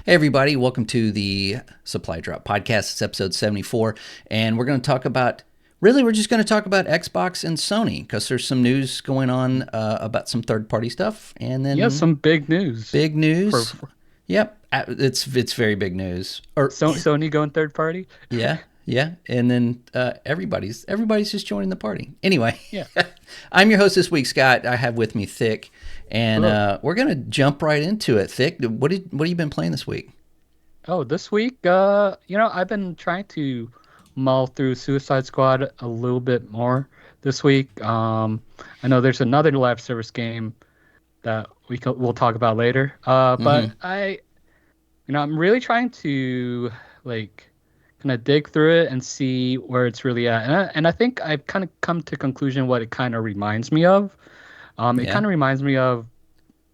Hey, everybody, welcome to the Supply Drop Podcast. It's episode 74, and we're going to talk about we're just going to talk about Xbox and Sony because there's some news going on about some third party stuff, and Yeah, then some big news big news. for Yep, it's very big news. Or Sony going third party. yeah, yeah, and then everybody's just joining the party. Anyway, Yeah. I'm your host this week, Scott. I have with me Thick, and Hello. we're gonna jump right into it. Thick, what have you been playing this week? Oh, this week, I've been trying to mull through Suicide Squad a little bit more this week. I know there's another live service game that we'll talk about later. But Mm-hmm. I'm really trying to like kind of dig through it and see where it's really at. And I think I've kind of come to conclusion what it kind of reminds me of. It Yeah. kind of reminds me of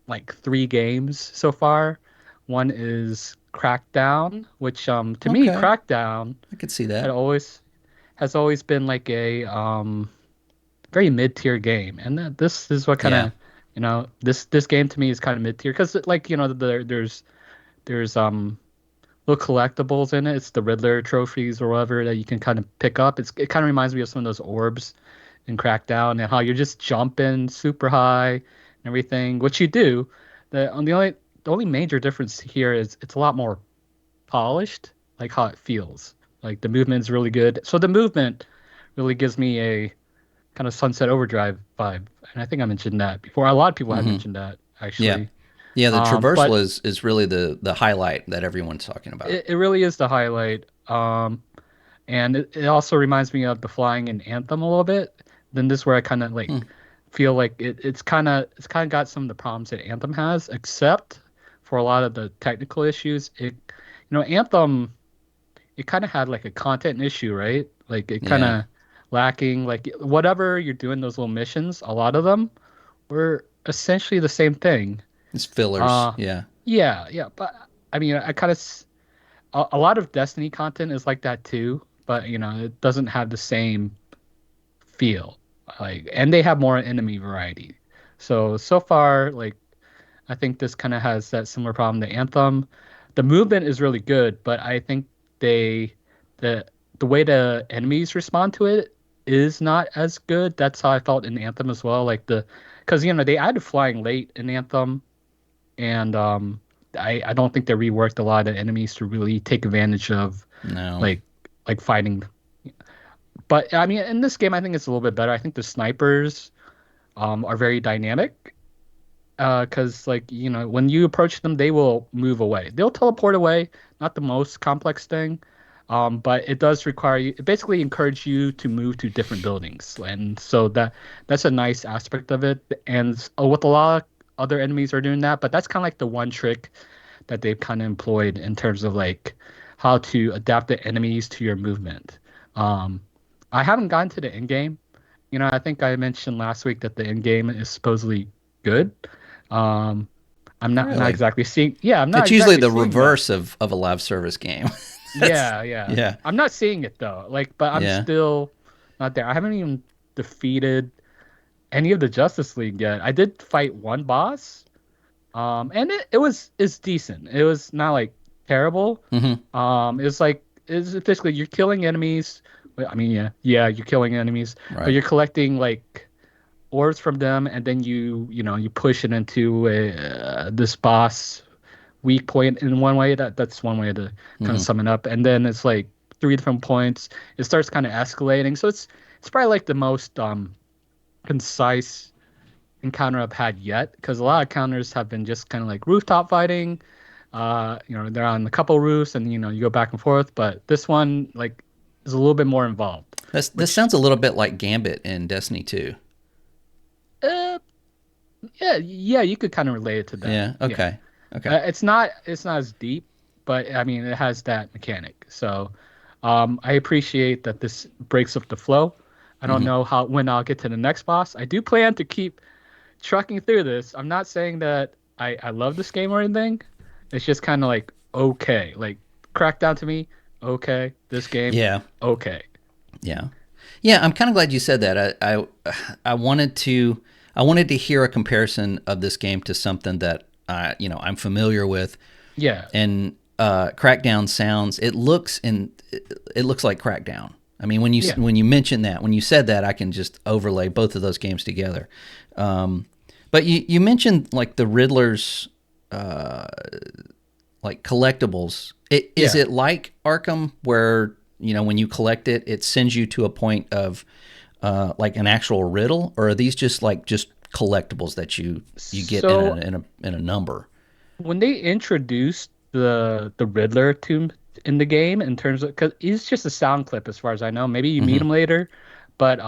like three games so far. One is Crackdown, which to me Okay. Crackdown I could see had that. always has always been like a very mid-tier game, and this is what kind Yeah. of this game to me is kind of mid-tier because like there's little collectibles in it. It's the Riddler trophies or whatever that you can kind of pick up. It kind of reminds me of some of those orbs in Crackdown and how you're just jumping super high and everything, which you do. The only major difference here is it's a lot more polished, like how it feels. Like the movement's really good. So the movement really gives me a kind of Sunset Overdrive vibe, and I think I mentioned that before. A lot of people have Mm-hmm. mentioned that Yeah. actually. Yeah. The traversal But is really the highlight that everyone's talking about. it really is the highlight. And it also reminds me of the flying in Anthem a little bit. Then this is where I kind of Hmm. like feel like it's kind of got some of the problems that Anthem has, except for a lot of the technical issues. Anthem, it kind of had like a content issue, right? Like it kind Yeah. of lacking, like whatever you're doing those little missions, a lot of them were essentially the same thing. It's fillers. Uh, Yeah. yeah, yeah, but I mean, I kind of a lot of Destiny content is like that too, but it doesn't have the same feel. Like, and they have more enemy variety. So far, like I think this kind of has that similar problem to Anthem. The movement is really good, but I think they the the way the enemies respond to it is not as good. That's how I felt in Anthem as well. Like because they added flying late in Anthem, and I don't think they reworked a lot of enemies to really take advantage of No. like fighting. But I mean, in this game, I think it's a little bit better. I think the snipers are very dynamic. Because like when you approach them, they will move away. They'll teleport away. Not the most complex thing, but it does require you. It basically encourage you to move to different buildings, and so that's a nice aspect of it. And with a lot of other enemies are doing that, but that's kind of like the one trick that they've kind of employed in terms of like how to adapt the enemies to your movement. Um, I haven't gotten to the end game. I think I mentioned last week that the end game is supposedly good. Um, I'm not Really? exactly seeing. Yeah, I'm not It's usually exactly the seeing that. reverse of a live service game. That's Yeah, yeah. yeah. I'm not seeing it though. Like, but I'm Yeah. still not there. I haven't even defeated any of the Justice League yet. I did fight one boss. And it's decent. It was not like terrible. Mm-hmm. It's like it's basically you're killing enemies. Well, I mean, yeah, you're killing enemies, but Right. you're collecting like orbs from them, and then you push it into this boss weak point in one way. That's one way to kind of Mm-hmm. sum it up. And then it's like three different points. It starts kind of escalating. So it's probably like the most concise encounter I've had yet, because a lot of encounters have been just kind of like rooftop fighting. They're on a couple roofs, and you go back and forth. But this one like is a little bit more involved, This which sounds a little bit like Gambit in Destiny 2. uh, yeah, you could kind of relate it to that. Yeah. Yeah. Okay. Okay. It's not as deep, but I mean it has that mechanic. So I appreciate that this breaks up the flow. I don't Mm-hmm. know how when I'll get to the next boss. I do plan to keep trucking through this. I'm not saying that I love this game or anything. It's just kind of like okay, like Crackdown to me, okay. This game, Yeah. okay. Yeah. Yeah. I'm kind of glad you said that. I wanted to hear a comparison of this game to something that I'm familiar with, Yeah, and Crackdown sounds, it looks like Crackdown. I mean, Yeah. when you mentioned that, when you said that, I can just overlay both of those games together. But you mentioned like the Riddler's like collectibles. Is Yeah. it like Arkham where when you collect it, it sends you to a point of like an actual riddle, or are these just collectibles that you get in So a number? when they introduced the Riddler to in the game, in terms of, because he's just a sound clip as far as I know. Maybe you meet Hmm. him later, but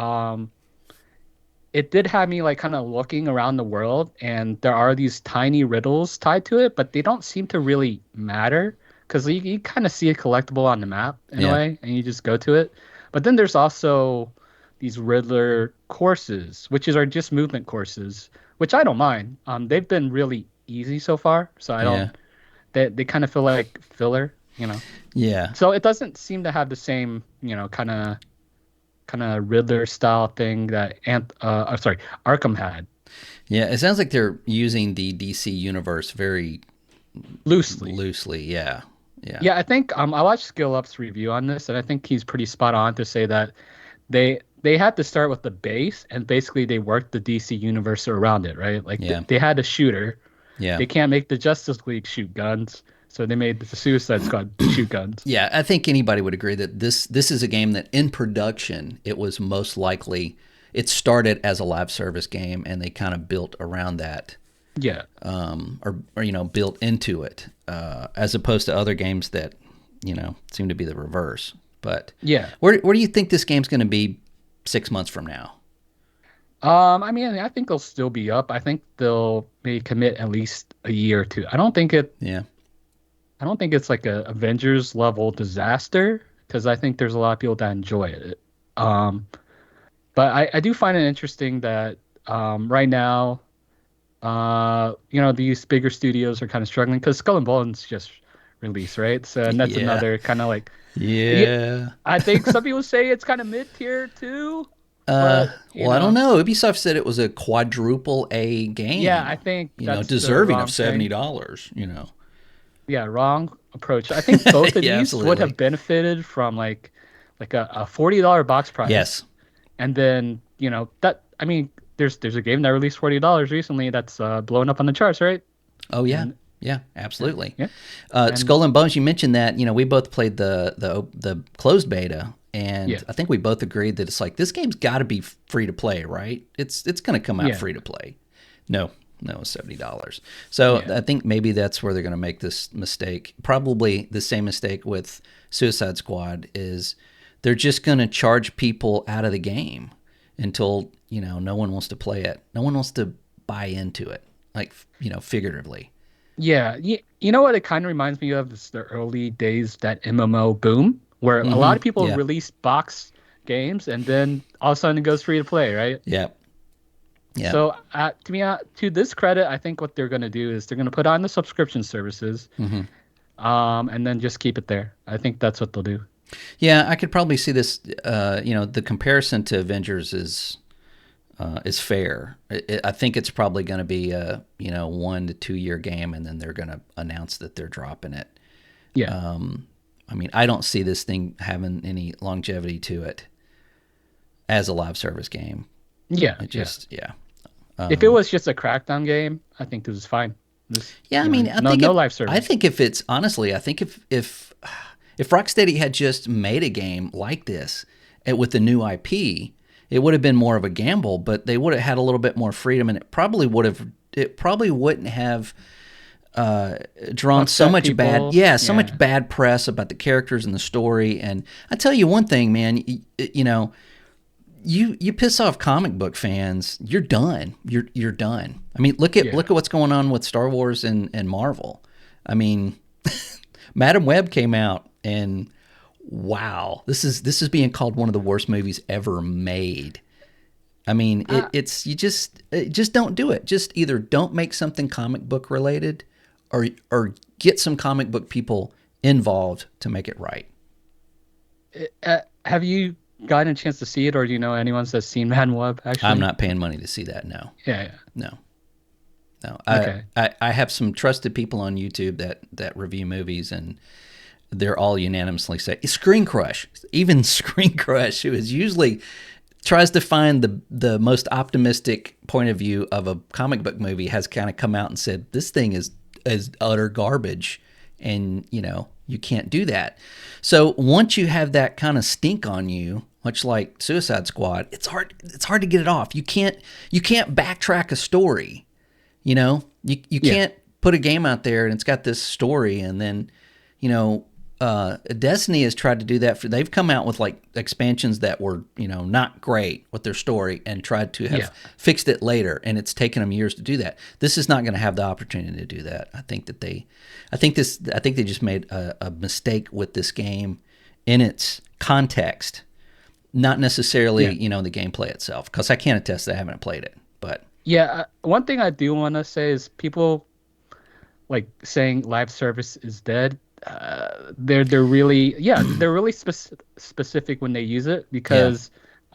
it did have me like kind of looking around the world, and there are these tiny riddles tied to it, but they don't seem to really matter because you kind of see a collectible on the map in a Yeah, way, and you just go to it. But then there's also these Riddler courses, which are just movement courses, which I don't mind. They've been really easy so far, so I don't. yeah, They kind of feel like filler, you know. yeah, So it doesn't seem to have the same, kind of Riddler style thing that sorry, Arkham had yeah. It sounds like they're using the DC universe very loosely. loosely. Yeah, yeah, Yeah, I think I watched Skill Up's review on this, and I think he's pretty spot on to say that they had to start with the base, and basically they worked the DC universe around it, right? Like yeah, they had a shooter. yeah. They can't make the Justice League shoot guns, so they made the Suicide Squad shoot guns. Yeah, I think anybody would agree that this is a game that in production it was most likely it started as a live service game and they kind of built around that, Yeah. or built into it, as opposed to other games that seem to be the reverse. But Yeah. where do you think this game's going to be 6 months from now? I mean, I think they'll still be up. I think they'll maybe commit at least a year or two. Yeah, I don't think it's like a Avengers level disaster because I think there's a lot of people that enjoy it. Um, but I do find it interesting that right now, these bigger studios are kind of struggling because Skull and Bones just released, right? So, and that's yeah, another kind of like, yeah, yeah. I think some people say it's kind of mid tier too, Uh, but well, I don't know. Ubisoft said it was a quadruple A yeah, game. I think that's the Deserving of wrong thing. $70. Yeah, wrong approach. I think both of Yeah, these would absolutely. have benefited from like a $40 box price. Yes. And then, that I mean, there's a game that released $40 recently that's blowing up on the charts, right? Oh yeah, And yeah, yeah, absolutely. yeah. And Skull and Bones. You mentioned that. We both played the closed beta, and yeah, I think we both agreed that it's like this game's got to be free to play, right? It's going to come out yeah, free to play. No, no, $70. So yeah. I think maybe that's where they're going to make this mistake. Probably the same mistake with Suicide Squad is they're just going to charge people out of the game until no one wants to play it. No one wants to buy into it, like figuratively. Yeah, you know what it kind of reminds me of is the early days, that MMO boom, where a lot Mm-hmm. of people Yeah. release box games and then all of a sudden it goes free to play, right? Yeah. Yeah. So, to this credit, I think what they're going to do is they're going to put on the subscription services, Mm-hmm. and then just keep it there. I think that's what they'll do. Yeah, I could probably see this. The comparison to Avengers is fair. I think it's probably going to be a 1 to 2 year game, and then they're going to announce that they're dropping it. Yeah, I mean, I don't see this thing having any longevity to it as a live service game. yeah, It yeah. just yeah. If it was just a Crackdown game, I think this is fine. This, Yeah, I mean, no live I service. think if it's honestly, I think if Rocksteady had just made a game like this with a new IP, it would have been more of a gamble, but they would have had a little bit more freedom, and it probably wouldn't have drawn so Upset much bad, people. yeah, so much Yeah, bad press about the characters and the story. And I tell you one thing, man, you piss off comic book fans, you're done. You're done. I mean, yeah, look at what's going on with Star Wars and Marvel. I mean, Madam Web came out and wow, this is being called one of the worst movies ever made. I mean, uh, it's you just don't do it. Just either don't make something comic book related, or get some comic book people involved to make it right. have you gotten a chance to see it, or do you know anyone that's seen Man Web I'm actually? not paying money to see that. No, Yeah, yeah. no. No, Okay. I have some trusted people on YouTube that review movies, and they're all unanimously say Screen Crush. Even Screen Crush, who is usually tries to find the most optimistic point of view of a comic book movie, has kind of come out and said this thing is utter garbage, and you can't do that. So once you have that kind of stink on you, much like Suicide Squad, it's hard to get it off. You can't backtrack a story. You Yeah. can't put a game out there and it's got this story, and then you know Destiny has tried to do that. They've come out with like expansions that were not great with their story and tried to Yeah. have fixed it later, and it's taken them years to do that. This is not going to have the opportunity to do that. I think they just made a mistake with this game in its context, not necessarily Yeah. the gameplay itself, because I can't attest that I haven't played it. But Yeah. One thing I do want to say is people like saying live service is dead. They're really, yeah, they're really specific when they use it, yeah, because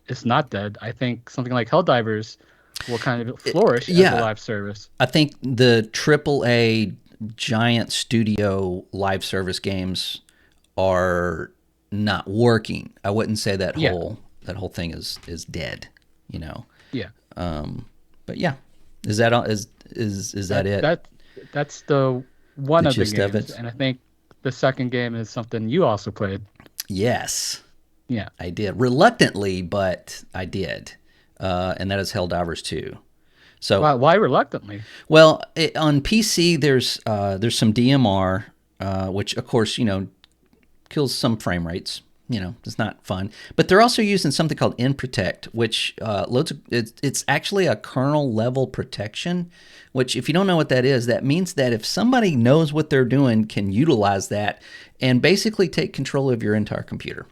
it's not dead. I think something like Helldivers will kind of flourish as a yeah, live service. I think the AAA giant studio live service games are not working. I wouldn't say Yeah. that whole thing is dead. You know, Yeah. but yeah, is that all? Is that That it? that that's the The one of the gist of games, it? and I think the second game is something you also played. Yes, Yeah. I did reluctantly, but I did, and that is Helldivers 2. So, Why reluctantly? well, on PC there's some DMR, which of course kills some frame rates. It's not fun. But they're also using something called nprotect, which it's actually a kernel level protection. Which, if you don't know what that is, that means that if somebody knows what they're doing, can utilize that and basically take control of your entire computer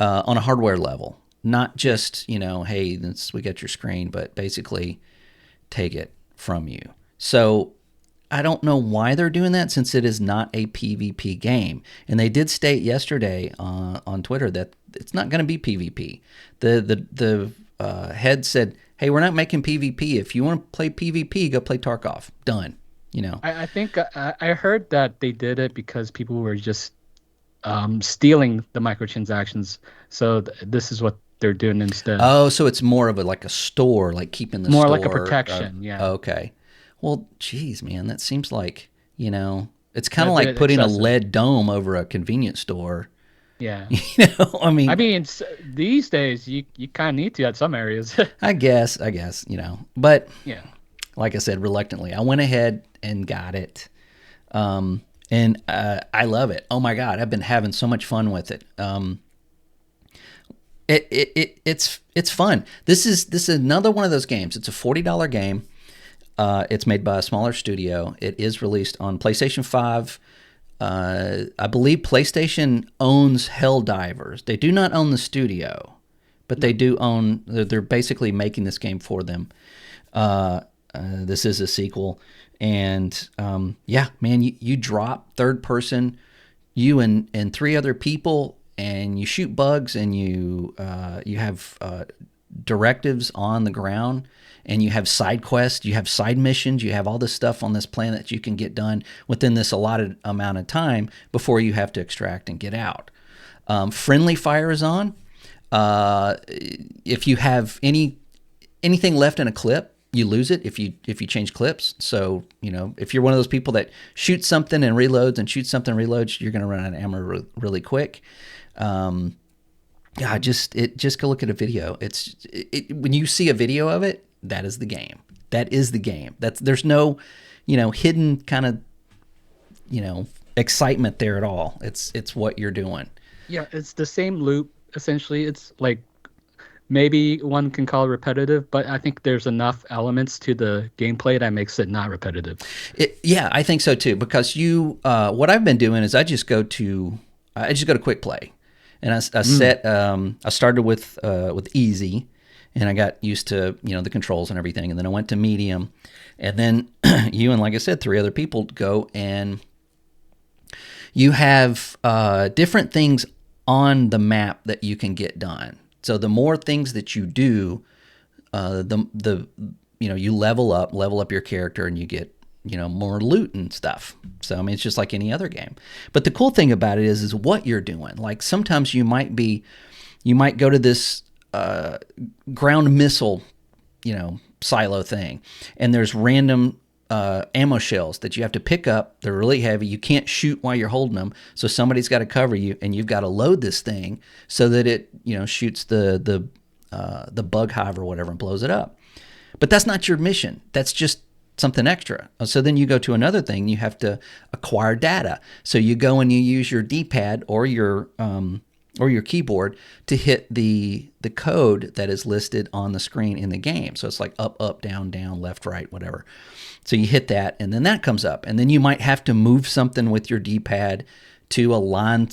on a hardware level. Not just hey, we got your screen, but basically take it from you. So I don't know why they're doing that, since it is not a PvP game. And they did state yesterday on Twitter that it's not going to be PvP. The head said, "Hey, we're not making PvP. If you want to play PvP, go play Tarkov. Done." I think I heard that they did it because people were just stealing the microtransactions. So this is what they're doing instead. Oh, so it's more of like a store, like keeping the More like a store. protection. Yeah. Okay. Well, geez, man, that seems like it's kind A of like bit putting a excessive. lead dome over a convenience store. Yeah. I I mean, mean, these days you kind of need to at some areas. I guess, but Yeah. like I said, reluctantly, I went ahead and got it. And I love it. Oh my God, I've been having so much fun with it. It's fun. This is another one of those games. It's a $40 game. It's made by a smaller studio. It is released on PlayStation 5. I believe PlayStation owns Helldivers. They do not own the studio, but they do own. They're basically making this game for them. This is a sequel, and yeah, man, you drop third person, you and three other people, and you shoot bugs, and you have directives on the ground, and you have side quests, you have side missions, you have all this stuff on this plan that you can get done within this allotted amount of time before you have to extract and get out. Friendly fire is on. If you have anything left in a clip, you lose it if you change clips. So if you're one of those people that shoots something and reloads and shoots something and reloads, you're going to run out of ammo really quick. Yeah, just go look at a video. When you see a video of it, that is the game. That is the game. There's no hidden kind of excitement there at all. It's what you're doing. Yeah, it's the same loop essentially. It's like maybe one can call it repetitive, but I think there's enough elements to the gameplay that makes it not repetitive. Yeah, I think so too. Because what I've been doing is I just go to quick play, and I set. I started with easy, and I got used to the controls and everything, and then I went to medium, and then you and, like I said, three other people go, and you have different things on the map that you can get done. So the more things that you do, the you level up your character, and you get more loot and stuff. So I mean, it's just like any other game. But the cool thing about it is what you're doing. Like sometimes you might go to this ground missile, silo thing, and there's random ammo shells that you have to pick up. They're really heavy. You can't shoot while you're holding them, so somebody's got to cover you, and you've got to load this thing so that it shoots the bug hive or whatever and blows it up. But that's not your mission. That's just something extra. So then you go to another thing. You have to acquire data. So you go and you use your D-pad or your keyboard to hit the code that is listed on the screen in the game. So it's like up, down, left, right, whatever. So you hit that, and then that comes up. And then you might have to move something with your D-pad to align,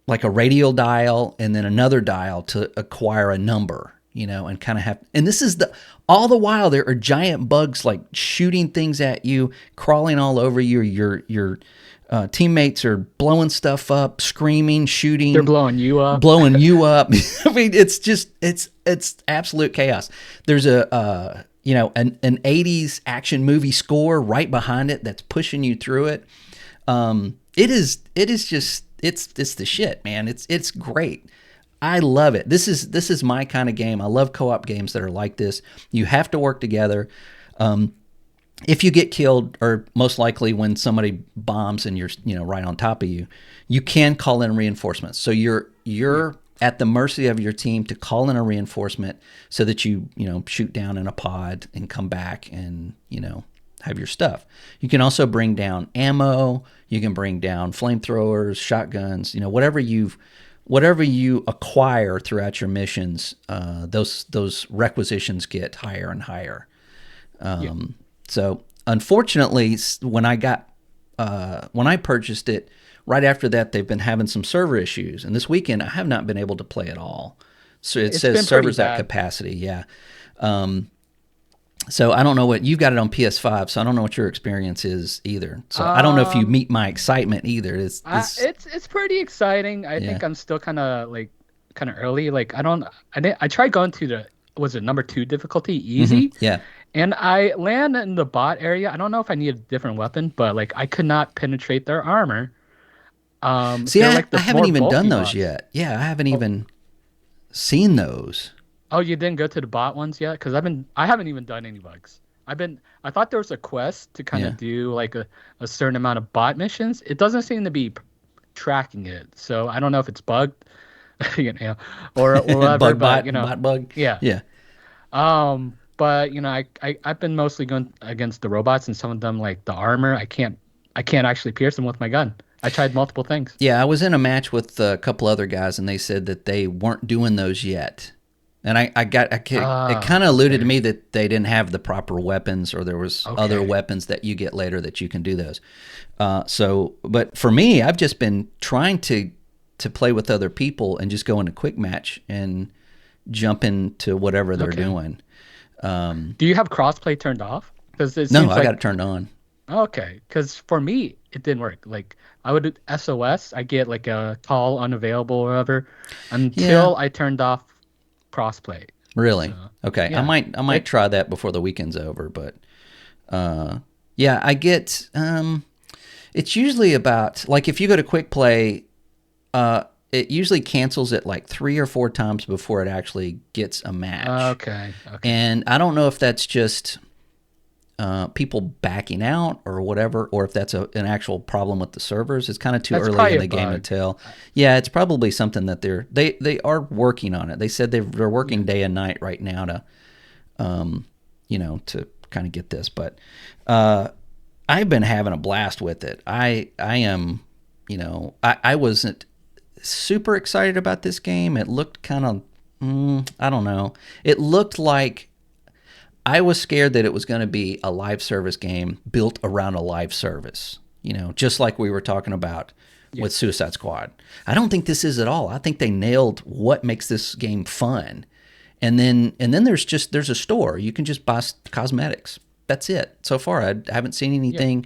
like a radial dial and then another dial to acquire a number, and kind of have. And this is all the while there are giant bugs like shooting things at you, crawling all over you. Your teammates are blowing stuff up, screaming, shooting. They're blowing you up. I mean, it's absolute chaos. There's an 80s action movie score right behind it that's pushing you through it. It is just it's the shit, man. It's great. I love it. This is my kind of game. I love co-op games that are like this. You have to work together. If you get killed, or most likely when somebody bombs and you're right on top of you, you can call in reinforcements. So you're at the mercy of your team to call in a reinforcement so that you shoot down in a pod and come back and have your stuff. You can also bring down ammo. You can bring down flamethrowers, shotguns. Whatever you acquire throughout your missions, those requisitions get higher and higher. So unfortunately, when I purchased it, right after that, they've been having some server issues, and this weekend I have not been able to play at all. So it says servers at capacity. Yeah. So I don't know what you've got it on PS5, so I don't know what your experience is either. So I don't know if you meet my excitement either. It's pretty exciting. I think I'm still kind of early. Like I tried going to was it number 2 difficulty, easy? Mm-hmm. Yeah. And I land in the bot area. I don't know if I need a different weapon, but like I could not penetrate their armor. See, I haven't even done those yet. Yeah, I haven't even seen those. Oh, you didn't go to the bot ones yet? Because I haven't even done any bugs. I thought there was a quest to kind of do like a certain amount of bot missions. It doesn't seem to be tracking it, so I don't know if it's bugged, or whatever. Bot bug. Yeah. Yeah. But I've been mostly going against the robots, and some of them, like the armor, I can't actually pierce them with my gun. I tried multiple things. Yeah, I was in a match with a couple other guys, and they said that they weren't doing those yet. And it kind of alluded to me that they didn't have the proper weapons, or there was other weapons that you get later that you can do those. But for me, I've just been trying to play with other people and just go into quick match and jump into whatever they're doing. Do you have crossplay turned off? No, I got it turned on. Okay, because for me it didn't work. Like I would SOS, I get like a call unavailable or whatever, until I turned off crossplay. Really? Okay, yeah. I might try that before the weekend's over. But I get it's usually about, like, if you go to quick play, it usually cancels it like 3 or 4 times before it actually gets a match. Okay. And I don't know if that's just people backing out or whatever, or if that's an actual problem with the servers. It's kind of too early in the game to tell. Yeah, it's probably something that they are working on it. They said they're working day and night right now to, to kind of get this. But I've been having a blast with it. I am, I wasn't super excited about this game. It looked kind of, I don't know. It looked like I was scared that it was going to be a live service game built around a live service, just like we were talking about with Suicide Squad. I don't think this is at all. I think they nailed what makes this game fun. And then there's a store. You can just buy cosmetics. That's it. So far, I haven't seen anything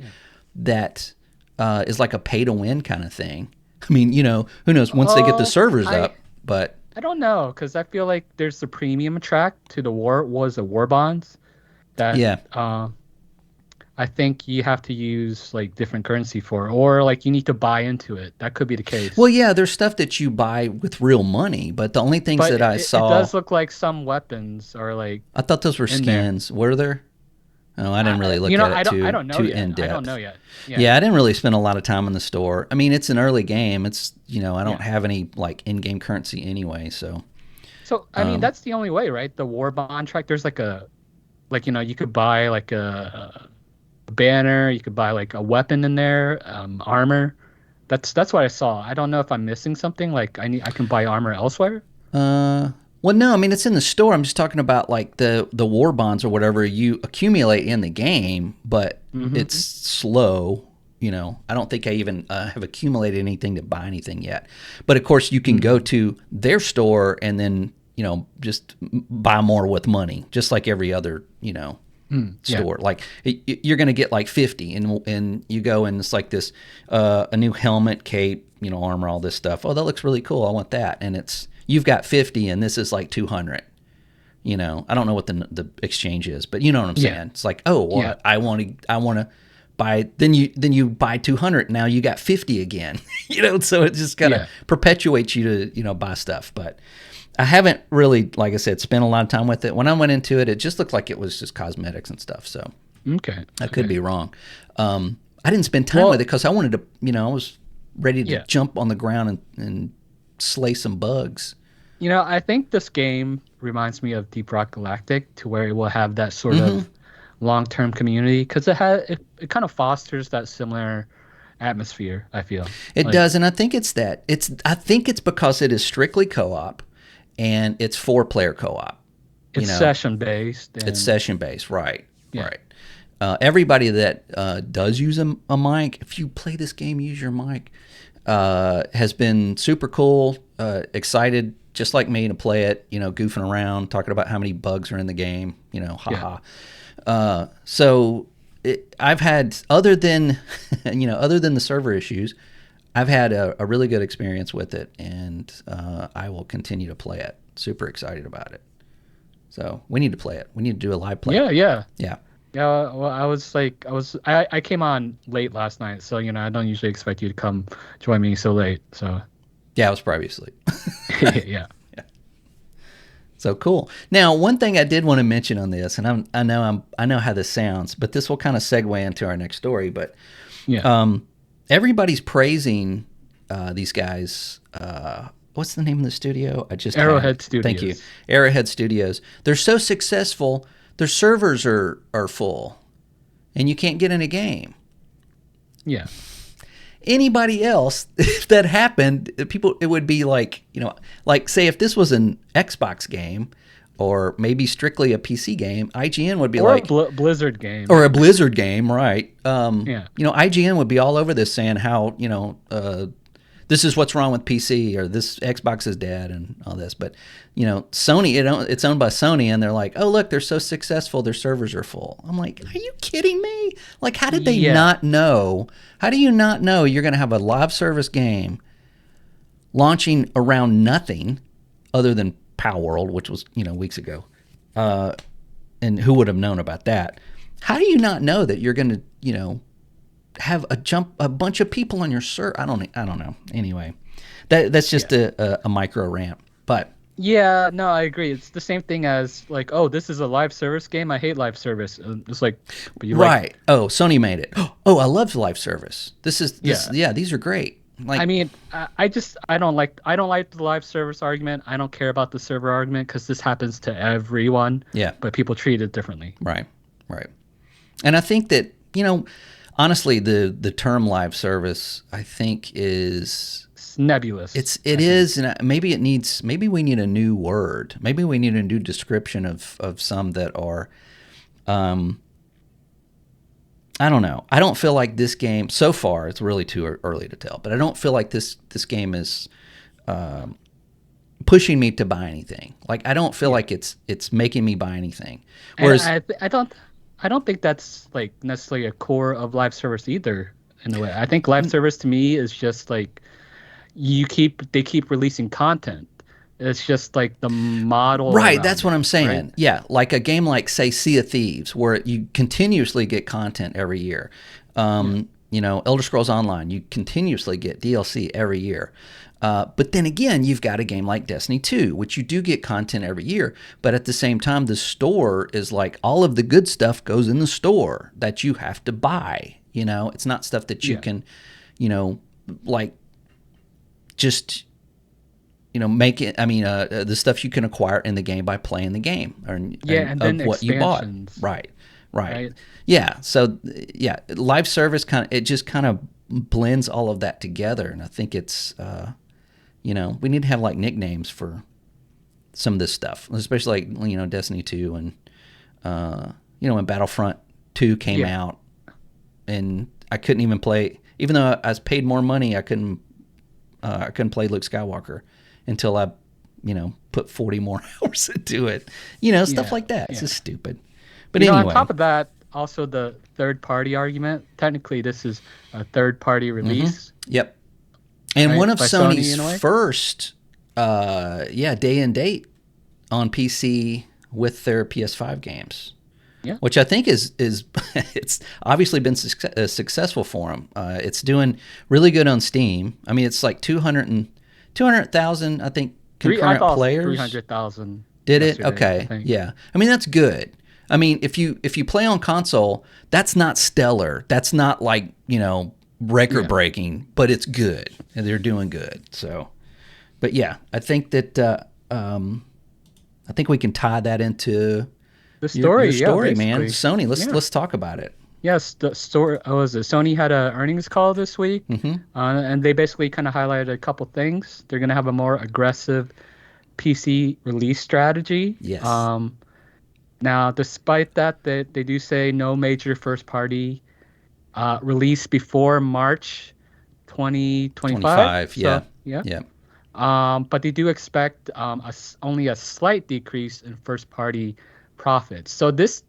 that is like a pay to win kind of thing. I mean, who knows once they get the servers up, but I don't know because I feel like there's the premium track to the war bonds that Yeah. I think you have to use like different currency for, or like you need to buy into it. That could be the Well, case. yeah, there's stuff that you buy with real money, but the only things But that I it saw, does look like some weapons are like I thought those were in there. skins. Were there? Oh, I didn't really look at it I too don't know too yet. in I don't know depth. yet. Yeah, Yeah, I didn't really spend a lot of time in the store. I mean, it's an early game. It's I don't yeah. have any like in-game currency anyway, so So I mean, um, that's the only way, right? The war bond track. There's like a like you could buy like a banner. You could buy like a weapon in there, armor. That's what I saw. I don't know if I'm missing something. Like I can buy armor elsewhere. Uh, well, no, I mean it's in the store. I'm just talking about like the war bonds or whatever you accumulate in the game, but it's Hmm. slow. I don't think I even have accumulated anything to buy anything yet. But of course, you can go Hmm. to their store and then just buy more with money, just like every other Mm, yeah, store. Like you're going to get like 50, and you go and it's like this a new helmet, cape, armor, all this stuff. Oh, that looks really cool. I want that, and it's you've got 50, and this is like 200. I don't know what the exchange is, but you know what I'm yeah, saying. It's like, oh, yeah, well, I want to buy. Then you buy 200. Now you got 50 again. So it just kind of yeah. perpetuates you to buy stuff, but. I haven't really, like I said, spent a lot of time with it. When I went into it, it just looked like it was just cosmetics and stuff. So Okay, I could okay. be wrong. I didn't spend time with it Well, because I wanted to, I was ready to yeah. jump on the ground and slay some bugs. I think this game reminds me of Deep Rock Galactic, to where it will have that sort Hmm. of long-term community because it kind of fosters that similar atmosphere. I feel It like does, and I think it's that. I think it's because it is strictly co-op, and it's four-player co-op. You it's know, session based it's and session based, right? yeah, Right. Everybody that does use a mic, if you play this game, use your mic, has been super cool, excited, just like me, to play it, goofing around, talking about how many bugs are in the game, yeah. haha. So I've had, other than, other than the server issues, I've had a really good experience with it, and I will continue to play it. Super excited about it. So we need to play it. We need to do a live play. Yeah, yeah. Yeah. Yeah, well, I came on late last night, so I don't usually expect you to come join me so late. So Yeah, I was probably asleep. yeah, So cool. Now, one thing I did want to mention on this, and I know how this sounds, but this will kind of segue into our next story. But yeah. everybody's praising these guys. What's the name of the studio? I just had it. Arrowhead Thank you, Studios. Arrowhead Studios. They're so successful. Their servers are full, and you can't get in a game. Yeah, Anybody else, if that happened, people, it would be like, like say if this was an Xbox game or maybe strictly a PC game, IGN would be or a like, Blizzard game. or a Blizzard game, right? Yeah, IGN would be all over this saying how, this is what's wrong with PC, or this Xbox is dead and all this. But, Sony, it's owned by Sony, and they're like, oh, look, they're so successful, their servers are full. I'm like, are you kidding me? Like, how did they yeah, not know? How do you not know you're going to have a live service game launching around nothing other than Pow World, which was, weeks ago? And who would have known about that? How do you not know that you're going to, have a bunch of people on your server? I don't know. Anyway, that's just yeah. a micro rant. But Yeah, no, I agree. It's the same thing as like, oh, this is a live service game. I hate live service. It's like, but you like, right. Oh, Sony made it. Oh, I love live service. This. yeah. Yeah, these are great. I Like, mean, I don't like the live service argument. I don't care about the server argument because this happens to everyone, yeah, but people treat it differently. right, right. And I think that honestly, the term live service, I think is It's nebulous, it I think. is, and maybe we need a new word. Maybe we need a new description of some that are. I don't know. I don't feel like this game so far. It's really too early to tell, but I don't feel like this game is pushing me to buy anything. Like I don't feel Yeah. like it's making me buy anything. And Whereas I don't think that's like necessarily a core of live service either in a way. I think live service to me is just like they keep releasing content. It's just like the model Right, that's around what it, I'm right? saying. Yeah, like a game like, say, Sea of Thieves, where you continuously get content every year. Yeah. Elder Scrolls Online, you continuously get DLC every year. But then again, you've got a game like Destiny 2, which you do get content every year. But at the same time, the store is like all of the good stuff goes in the store that you have to buy. It's not stuff that you Yeah. can, like just make it. I mean, the stuff you can acquire in the game by playing the game, Yeah, and and then of what you bought. expansions, Right, right. right? Yeah. So yeah, live service it just kind of blends all of that together, and I think it's we need to have like nicknames for some of this stuff, especially like Destiny 2 and when Battlefront 2 came Yeah. out, and I couldn't even play, even though I was paid more money, I couldn't play Luke Skywalker until I, put 40 more hours into it. Stuff Yeah. like that. It's Yeah. just stupid. But On anyway, top of that, also the third party argument. Technically, this is a third party release, yep. And one right? of By Sony Sony's in a way. first, day and date on PC with their PS5 games, Yeah. which I think is it's obviously been successful for them. It's doing really good on Steam. I mean, it's like 200,000, I think, I concurrent thought it was players. 300,000 Did it? yesterday, I Okay. think. Yeah. I mean, that's good. I mean, if you play on console, that's not stellar. That's not like, record Yeah. breaking, but it's good. And they're doing good. So, but yeah, I think that I think we can tie that into The your story, yeah, story, man. basically. Sony, let's Yeah. let's talk about it. Yes, the story. Oh, was it Sony had a earnings call this week, Mm-hmm. and they basically kind of highlighted a couple things. They're gonna have a more aggressive PC release strategy. Yes. Now, despite that, they do say no major first party release before March 2025. 25. Yeah. So yeah. Yeah. But they do expect only a slight decrease in first party profits. So this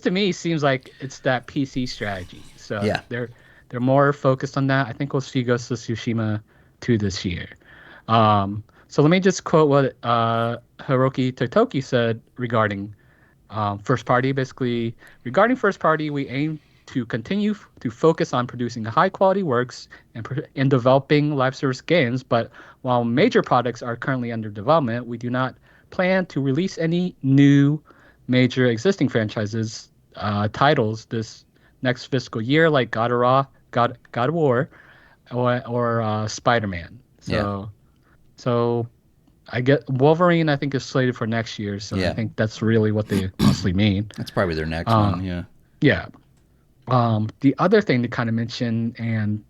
to me seems like it's that PC strategy. So Yeah. they're more focused on that. I think we'll see Ghost of Tsushima 2 this year. So let me just quote what Hiroki Totoki said regarding first party. Basically, regarding first party, we aim to continue to focus on producing high quality works and developing live service games. But while major products are currently under development, we do not plan to release any new major existing franchises titles this next fiscal year, like God of War, or Spider-Man. Yeah. So I get Wolverine. I think is slated for next year. So I Yeah. think that's really what they mostly mean. That's probably their next one. Yeah. Yeah. The other thing to kind of mention and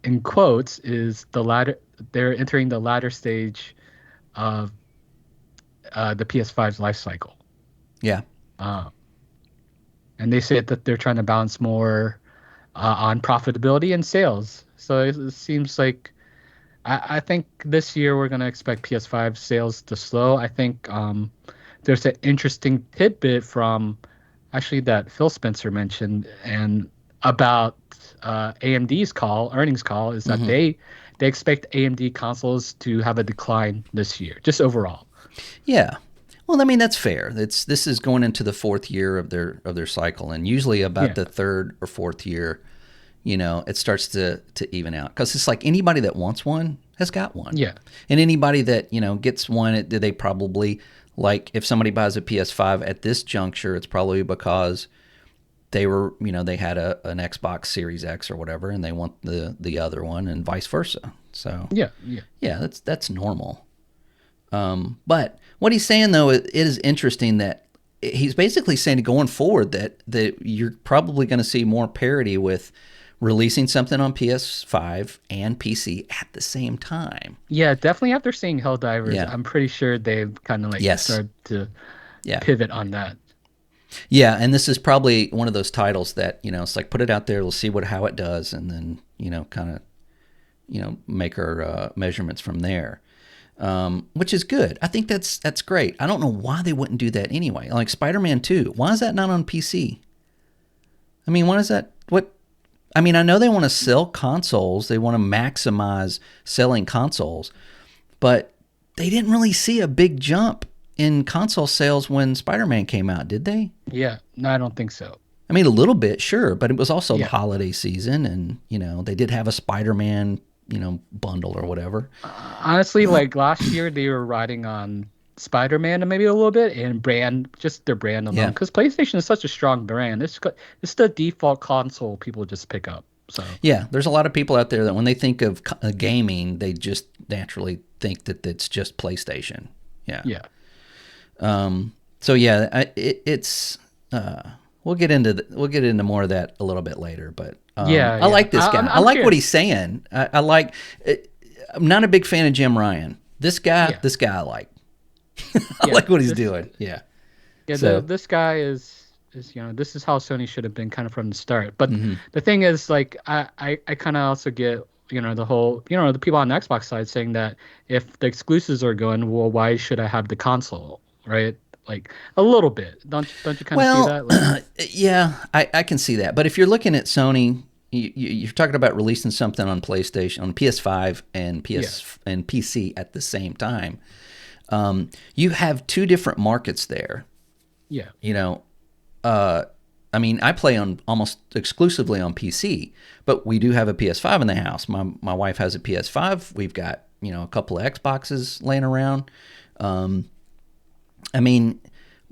in quotes is the latter. They're entering the latter stage of the PS5's life cycle. Yeah. And they say that they're trying to balance more on profitability and sales. So it seems like I think this year we're going to expect PS5 sales to slow. I think there's an interesting tidbit from actually that Phil Spencer mentioned and about AMD's earnings call, is that they expect AMD consoles to have a decline this year, just overall. Yeah. Well, I mean, that's fair. This is going into the fourth year of their cycle, and usually about Yeah. the third or fourth year, it starts to even out, because it's like anybody that wants one has got one. Yeah. And anybody that gets one, they probably, like, if somebody buys a PS5 at this juncture, it's probably because they were they had an Xbox Series X or whatever, and they want the other one, and vice versa. So Yeah. yeah, that's normal. But what he's saying, though, it is interesting that he's basically saying going forward that you're probably going to see more parity with releasing something on PS5 and PC at the same time. Yeah, definitely after seeing Helldivers, Yeah. I'm pretty sure they've kind of like Yes. started to Yeah. pivot on that. Yeah, and this is probably one of those titles that, it's like, put it out there, we'll see how it does, and then, kind of, make our measurements from there. Which is good. I think that's great. I don't know why they wouldn't do that anyway. Like Spider-Man 2, why is that not on PC? I mean, why is that? I mean, I know they want to sell consoles. They want to maximize selling consoles. But they didn't really see a big jump in console sales when Spider-Man came out, did they? Yeah, no, I don't think so. I mean, a little bit, sure, but it was also the Yeah. holiday season, and they did have a Spider-Man, bundle or whatever. Honestly, like last year, they were riding on Spider-Man and maybe a little bit, and just their brand alone. Yeah, Because PlayStation is such a strong brand. It's the default console people just pick up. So yeah. There's a lot of people out there that when they think of gaming, they just naturally think that it's just PlayStation. Yeah. yeah, So yeah, it's. We'll get into more of that a little bit later, but yeah, I yeah. like this guy. I I'm like what curious. he's saying. I like. I'm not a big fan of Jim Ryan. Yeah, This guy I like. I yeah. like what he's doing. Yeah. Yeah, So this guy is this is how Sony should have been kind of from the start. But mm-hmm. the thing is, like, I kind of also get the whole the people on the Xbox side saying that if the exclusives are going, well, why should I have the console, right? Like a little bit. Don't you kind of see Well, that? Like, yeah, I can see that. But if you're looking at Sony, you're talking about releasing something on PlayStation, on PS5 and yeah, and PC at the same time. You have two different markets there. yeah, You know, I mean, I play on almost exclusively on PC, but we do have a PS5 in the house. My wife has a PS5. We've got a couple of Xboxes laying around. I mean,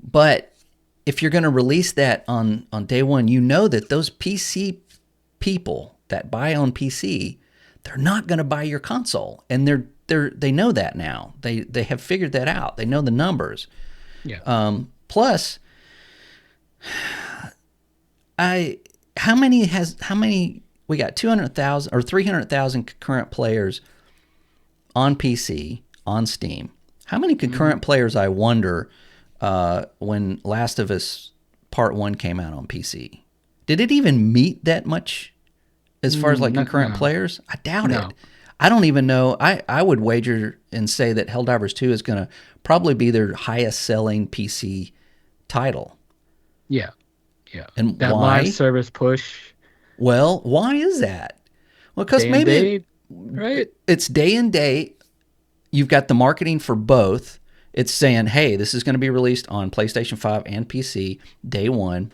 but if you're going to release that on day one, that those PC people that buy on PC, they're not going to buy your console, and they know that now. They have figured that out. They know the numbers. yeah. Plus, how many we got 200,000 or 300,000 concurrent players on PC on Steam. How many concurrent players, I wonder, when Last of Us Part 1 came out on PC? Did it even meet that much as far as like concurrent No, players? I doubt it. no. I don't even know. I would wager and say that Helldivers 2 is going to probably be their highest selling PC title. Yeah, yeah. And That live why? service push, Well, why is that? Well, because day and maybe date, right? it's day and date. You've got the marketing for both. It's saying, hey, this is going to be released on PlayStation 5 and PC day one.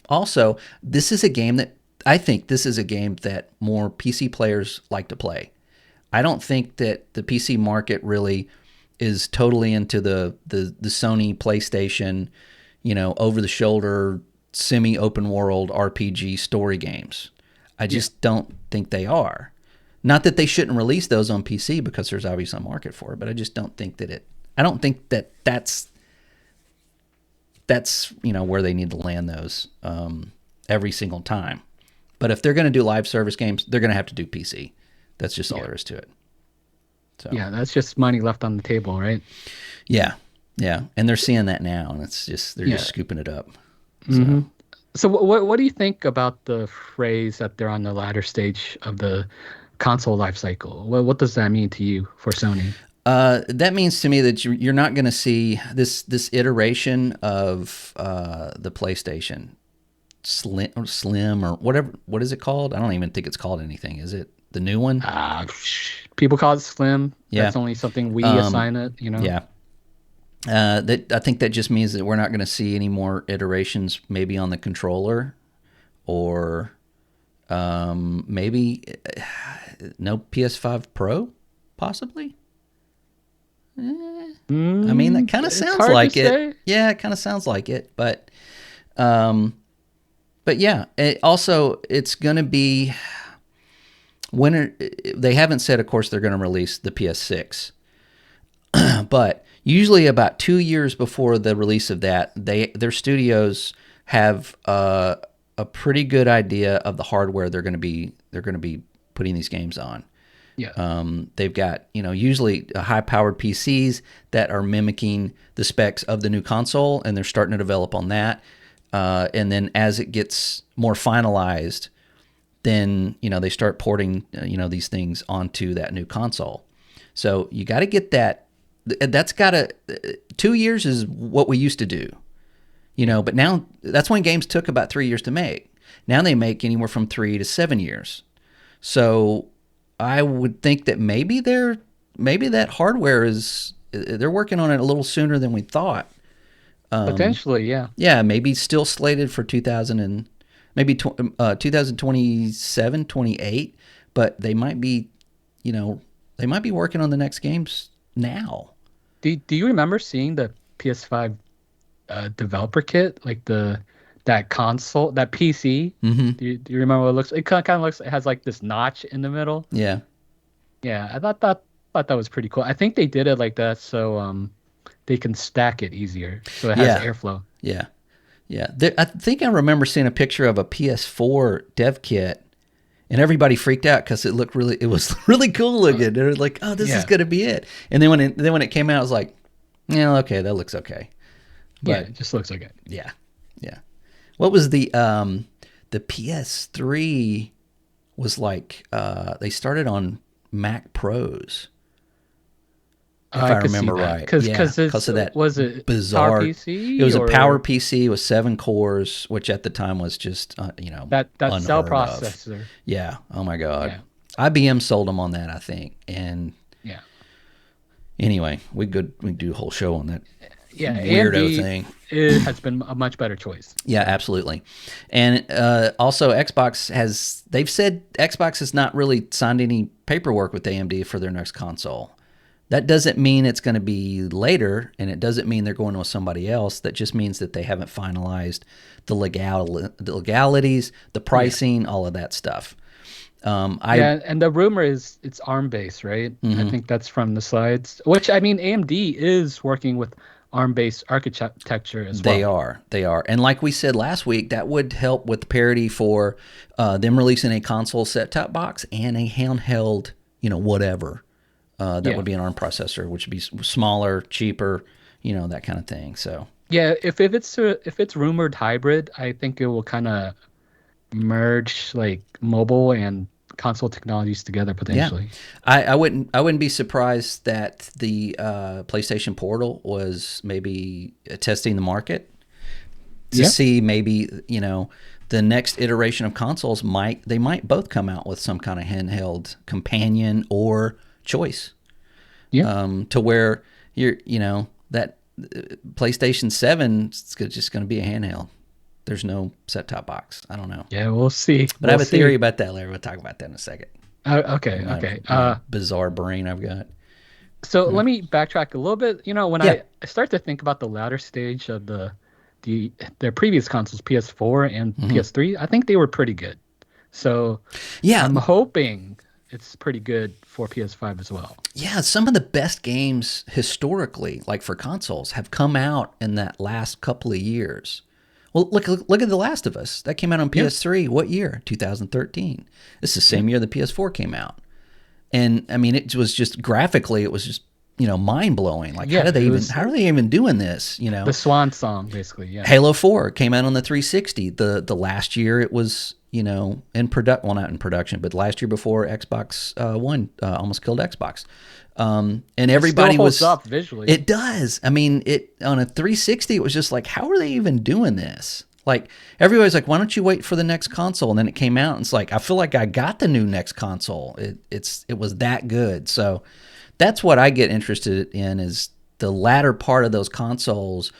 Also, this is a game that I think this is a game that more PC players like to play. I don't think that the PC market really is totally into the Sony PlayStation, over the shoulder, semi open world RPG story games. I just don't think they are. Not that they shouldn't release those on PC because there's obviously a market for it, but I just don't think I don't think that's where they need to land those every single time. But if they're going to do live service games, they're going to have to do PC. That's just all there is to it. So Yeah, that's just money left on the table, right? yeah, and they're seeing that now, and it's just they're just scooping it up. So So what do you think about the phrase that they're on the latter stage of the console life cycle? What does that mean to you for Sony? that means to me that you're not going to see this iteration of the PlayStation Slim or whatever. What is it called? I don't even think it's called anything. Is it the new one? People call it slim. Yeah. That's only something we assign it, Yeah. That I think that just means that we're not going to see any more iterations, maybe on the controller, or maybe no PS5 Pro, possibly. I mean, that kind of It's sounds hard to like it. say. Yeah, it kind of sounds like it, but yeah. It's going to be when they haven't said. Of course, they're going to release the PS6, but usually about 2 years before the release of that, their studios have a pretty good idea of the hardware they're going to be putting these games on. Yeah. They've got usually high-powered PCs that are mimicking the specs of the new console, and they're starting to develop on that. And then as it gets more finalized, then they start porting these things onto that new console. So you got to get that. That's got to 2 years is what we used to do, But now that's when games took about 3 years to make. Now they make anywhere from 3 to 7 years. So I would think that maybe that hardware is they're working on it a little sooner than we thought. Potentially, yeah. Yeah, maybe still slated for 2000 and maybe 2027, 28, but they might be, they might be working on the next games now. Do you remember seeing the PS5 developer kit, like that console, that PC? Mm-hmm. Do you remember what it looks? It kind of looks. It has like this notch in the middle. Yeah. Yeah, I thought that was pretty cool. I think they did it like that so they can stack it easier, so it has Yeah. airflow. Yeah. Yeah. I think I remember seeing a picture of a PS4 dev kit, and everybody freaked out because it was really cool looking. They're like, "Oh, this is gonna be it." And then when it came out, I was like, "Yeah, okay, that looks okay." But Yeah, it just looks like it. yeah, yeah. What was the PS3 was like? They started on Mac Pros, if I could see remember that. right. Because of that was it bizarre. Power PC? It was or a Power PC with 7 cores, which at the time was just that cell unheard of. processor. Yeah. Oh my God. Yeah. IBM sold them on that, I think. And Yeah. anyway, we do a whole show on that Yeah, weirdo AMD thing. It has been a much better choice. Yeah, absolutely. And also they've said Xbox has not really signed any paperwork with AMD for their next console. That doesn't mean it's going to be later, and it doesn't mean they're going with somebody else. That just means that they haven't finalized the legalities, the pricing, all of that stuff. And the rumor is it's ARM based, right? I think that's from the slides. Which, I mean, AMD is working with ARM based architecture as well. They are. And like we said last week, that would help with the parity for them releasing a console set-top box and a handheld, whatever. That would be an ARM processor, which would be smaller, cheaper, that kind of thing. So Yeah, if it's rumored hybrid, I think it will kind of merge like mobile and console technologies together potentially. Yeah. I wouldn't be surprised that the PlayStation Portal was maybe testing the market to see maybe the next iteration of consoles might both come out with some kind of handheld companion or choice. Yeah. To where that PlayStation 7 is just going to be a handheld. There's no set-top box. I don't know. Yeah, we'll see. But I have a theory about that later. We'll talk about that in a second. Okay. My bizarre brain I've got. So let me backtrack a little bit. When I start to think about the latter stage of their previous consoles, PS4 and PS3, I think they were pretty good. So I'm hoping it's pretty good for PS5 as well. Yeah, some of the best games historically, like for consoles, have come out in that last couple of years. Well, look at The Last of Us. That came out on PS3. What year? 2013. This is the same year the PS4 came out. And I mean, it was just graphically, it was just mind blowing. Like, how are they even doing this? The swan song, basically. Yeah. Halo 4 came out on the 360. The last year it was in production. Well, not in production, but last year before Xbox One almost killed Xbox. And everybody it still holds up visually. It does. I mean, it on a 360, it was just like, how are they even doing this? Like, everybody's like, why don't you wait for the next console? And then it came out, and it's like, I feel like I got the new next console. It was that good. So that's what I get interested in, is the latter part of those consoles.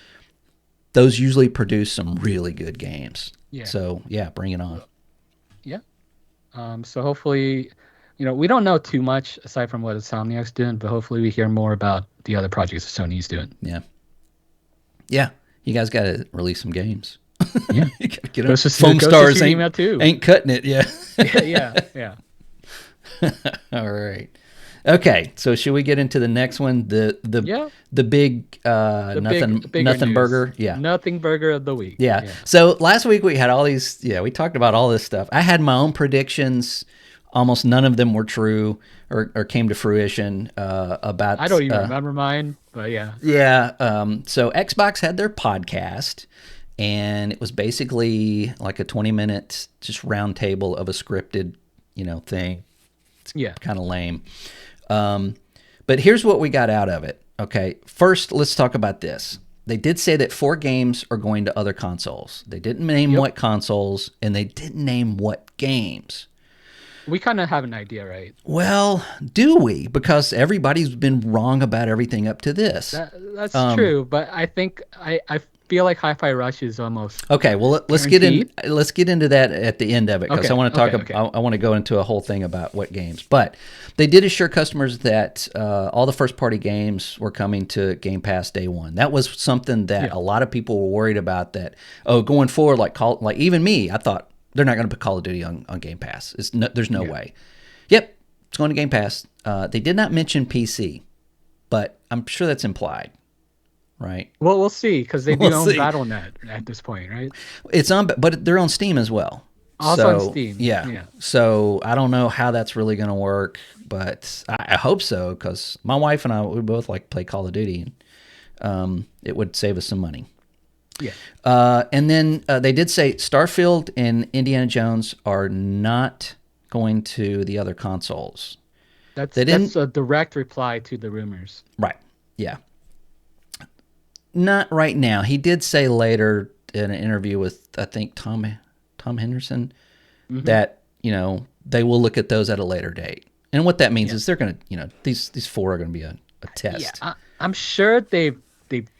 Those usually produce some really good games. Yeah. So yeah, bring it on. Yeah. So hopefully, we don't know too much aside from what Insomniac's doing, but hopefully we hear more about the other projects that Sony's doing. Yeah. Yeah. You guys got to release some games. Yeah. You got to get up. Foam Stars ain't cutting it. Yeah. Yeah. All right. Okay. So should we get into the next one? The big nothing burger. Yeah. Nothing burger of the week. Yeah. So last week we had all these. Yeah, we talked about all this stuff. I had my own predictions. Almost none of them were true or came to fruition. About I don't even remember mine, but yeah. Yeah. So Xbox had their podcast, and it was basically like a 20-minute just round table of a scripted, thing. It's kind of lame. But here's what we got out of it. Okay. First, let's talk about this. They did say that 4 games are going to other consoles. They didn't name what consoles, and they didn't name what games. We kind of have an idea, right? Well, do we? Because everybody's been wrong about everything up to this. That's Um, true, but I think I feel like Hi-Fi Rush is almost okay, well let's get in. guaranteed. Let's get into that at the end of it because I Okay, want to talk. okay, okay. I want to go into a whole thing about what games. But they did assure customers that all the first party games were coming to Game Pass day one. That was something that Yeah, a lot of people were worried about. That going forward, like even me, I thought they're not going to put Call of Duty on Game Pass. There's no yeah. way. Yep, it's going to Game Pass. They did not mention PC, but I'm sure that's implied, right? Well, we'll see because they We'll do own see. BattleNet at this point, right? It's on, but they're on Steam as well. Also on So Steam. yeah, Yeah. so I don't know how that's really going to work, but I hope so because my wife and I we both like to play Call of Duty, and it would save us some money. Yeah. And then they did say Starfield and Indiana Jones are not going to the other consoles. They That's didn't. a direct reply to the rumors. Right. Yeah. Not right now. He did say later in an interview with I think Tom Henderson Hmm. that they will look at those at a later date. And what that means Yeah. is they're going to these four are going to be a Yeah, test. I'm sure they've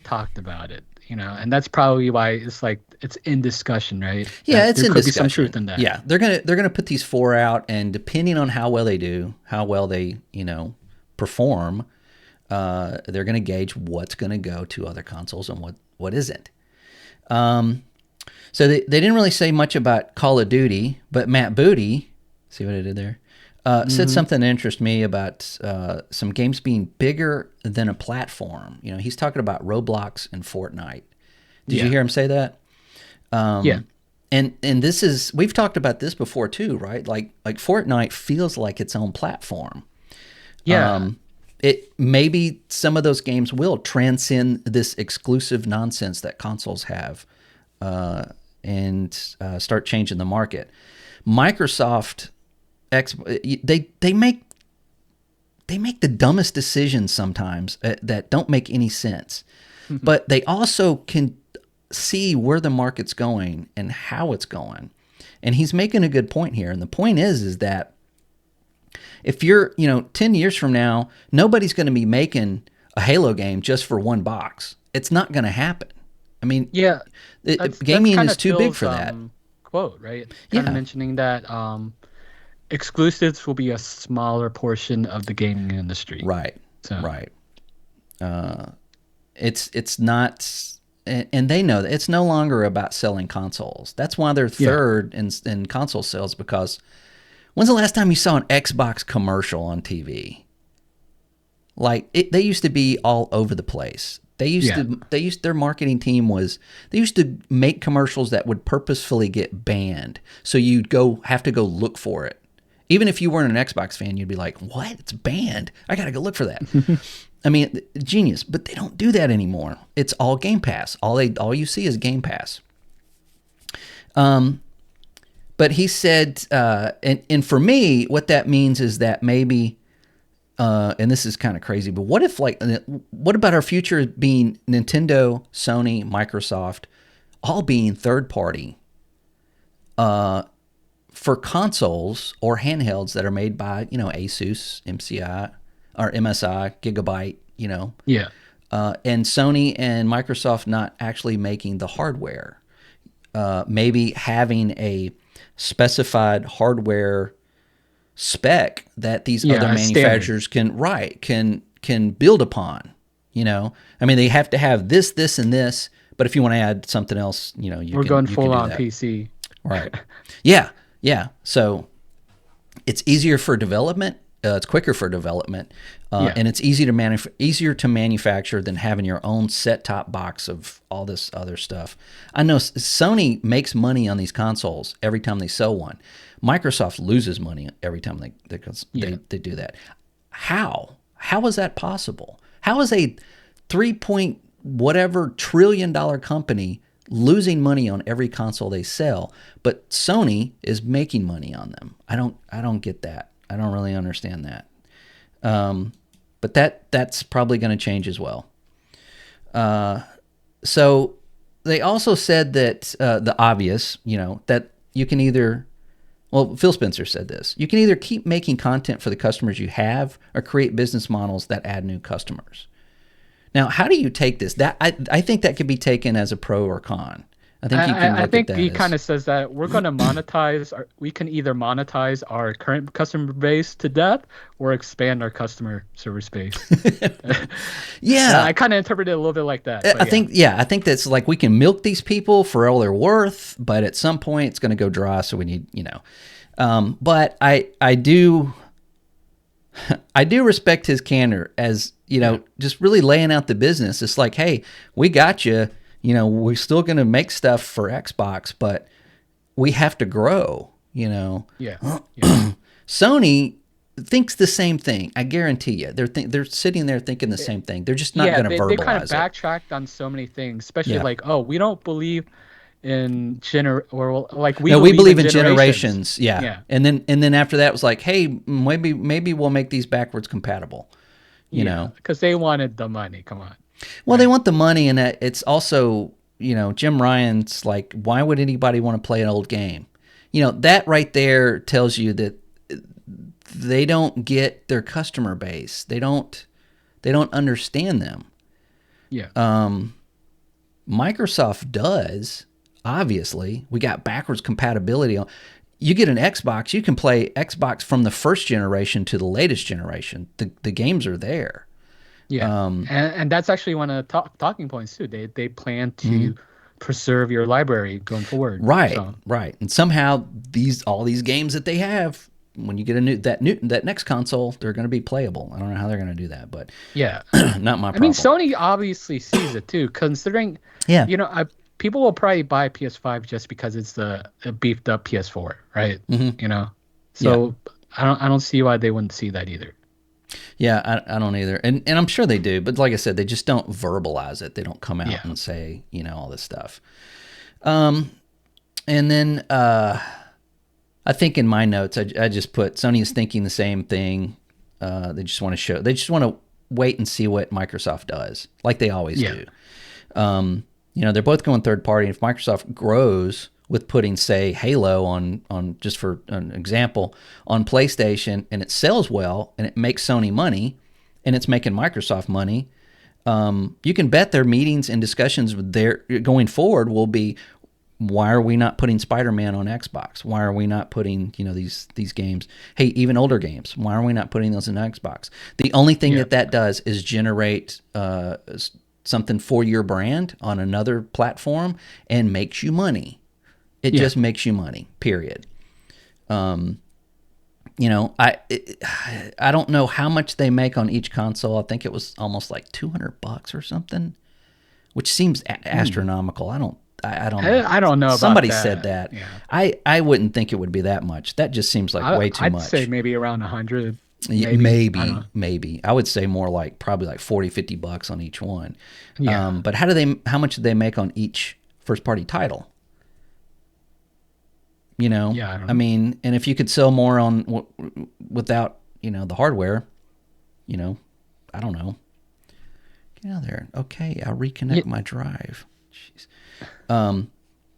talked about it, and that's probably why it's like it's in discussion, right? Yeah, That it's there in could be some discussion. truth in that. Yeah, they're gonna put these four out, and depending on how well they do, how well they perform, they're gonna gauge what's gonna go to other consoles and what isn't. So they didn't really say much about Call of Duty, but Matt Booty, see what I did there, said Hmm. something that interests me about some games being bigger than a platform. He's talking about Roblox and Fortnite. Did you Yeah. hear him say that? Yeah. And this is we've talked about this before too, right? Like Fortnite feels like its own platform. Yeah. It maybe some of those games will transcend this exclusive nonsense that consoles have, and start changing the market. Microsoft, they make the dumbest decisions sometimes that don't make any sense, but they also can see where the market's going and how it's going. And he's making a good point here. And the point is that if you're, 10 years from now, nobody's going to be making a Halo game just for one box. It's not going to happen. I mean, Yeah. That's gaming kind is of too big Phil's for that. quote, right? Kind of Yeah, mentioning that exclusives will be a smaller portion of the gaming industry. right, So right. It's not, and they know that it's no longer about selling consoles. That's why they're yeah. third in console sales because when's the last time you saw an Xbox commercial on TV? They used to be all over the place. Yeah. Their marketing team they used to make commercials that would purposefully get banned. So you'd have to go look for it. Even if you weren't an Xbox fan, you'd be like, "What? It's banned. I got to go look for that." I mean, genius, but they don't do that anymore. It's all Game Pass. All you see is Game Pass. But he said, and for me, what that means is that maybe, and this is kind of crazy, but what about our future being Nintendo, Sony, Microsoft, all being third party for consoles or handhelds that are made by Asus, MCI, or MSI, Gigabyte, Yeah. and Sony and Microsoft not actually making the hardware. Maybe having a specified hardware spec that these other Yeah, a standard. manufacturers can build upon. I mean, they have to have this, and this. But if you want to add something else, you We're can going you can full do on that. PC. Right. Yeah. Yeah. So it's easier for development. It's quicker for development, Yeah. and it's easier to manufacture than having your own set-top box of all this other stuff. I know Sony makes money on these consoles every time they sell one. Microsoft loses money every time Yeah. they do that. How is that possible? How is a 3 point whatever trillion-dollar company losing money on every console they sell, but Sony is making money on them? I don't get that. I don't really understand that. But that's probably going to change as well. So they also said that the obvious, that you can either, Well, Phil Spencer said this. You can either keep making content for the customers you have or create business models that add new customers. Now, how do you take this? That I think that could be taken as a pro or con. I think you can I look at think that he as kind of says that we're going to we can either monetize our current customer base to death or expand our customer service base. yeah. I kind of interpret it a little bit like that, but I think that's like we can milk these people for all they're worth, but at some point it's going to go dry. So we need, but I do respect his candor as, just really laying out the business. It's like, hey, we got you. We're still going to make stuff for Xbox, but we have to grow, Yeah. Sony thinks the same thing. I guarantee you. They're sitting there thinking the same thing. They're just not going to verbalize they kind of it. backtracked on so many things, especially Yeah. like, oh, we don't believe in we believe in generations. Yeah. Yeah. And then after that it was like, hey, maybe we'll make these backwards compatible. You know, because they wanted the money. Come on. Well, they want the money, and it's also, Jim Ryan's like, why would anybody want to play an old game? That right there tells you that they don't get their customer base. They don't understand them. Yeah. Microsoft does. Obviously, we got backwards compatibility. You get an Xbox, you can play Xbox from the first generation to the latest generation. The games are there. Yeah, and that's actually one of the talking points too. They plan to preserve your library going forward. Right, so. right. And somehow all these games that they have, when you get that next console, they're going to be playable. I don't know how they're going to do that, but yeah, not my problem. I mean, Sony obviously sees it too, considering people will probably buy PS5 just because it's the beefed up PS4, right? Mm-hmm. So yeah. I don't see why they wouldn't see that either. Yeah, I don't either. And I'm sure they do. But like I said, they just don't verbalize it. They don't come out and say, all this stuff. And then I think in my notes, I just put Sony is thinking the same thing. They just want to wait and see what Microsoft does, like they always do. They're both going third party. And if Microsoft grows with putting, say, Halo on just for an example, on PlayStation, and it sells well, and it makes Sony money, and it's making Microsoft money, you can bet their meetings and discussions going forward will be, why are we not putting Spider-Man on Xbox? Why are we not putting these games? Hey, even older games. Why are we not putting those in Xbox? The only thing that does is generate something for your brand on another platform and makes you money. It just makes you money, period. I don't know how much they make on each console. I think it was almost like $200 or something, which seems astronomical. I don't know. I don't know. Somebody about that. said that. Yeah. I wouldn't think it would be that much. That just seems like way too much. I'd say maybe around 100. Maybe. I would say more like probably like $40-$50 on each one. Yeah. But how much do they make on each first party title? Yeah, I mean, and if you could sell more on without, the hardware, I don't know. Get out of there. Okay, I'll reconnect my drive. Jeez.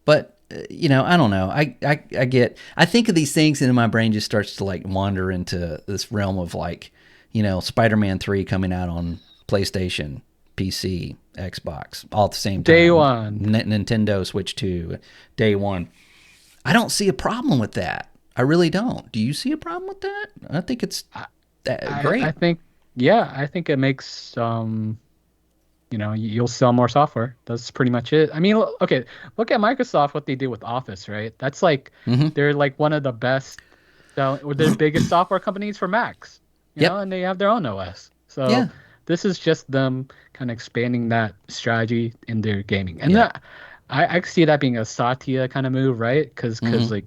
But I don't know. I think of these things and my brain just starts to like wander into this realm of like, Spider-Man 3 coming out on PlayStation, PC, Xbox, all at the same time. Day one. Nintendo Switch 2, day one. I don't see a problem with that. I really don't. Do you see a problem with that? I think it's great. I think it makes you'll sell more software. That's pretty much it. I mean, okay, look at Microsoft, what they did with Office, right? That's like they're like one of the best, or the biggest software companies for Macs. You know, and they have their own OS. So this is just them kind of expanding that strategy in their gaming, and I see that being a Satya kind of move, right? Because like,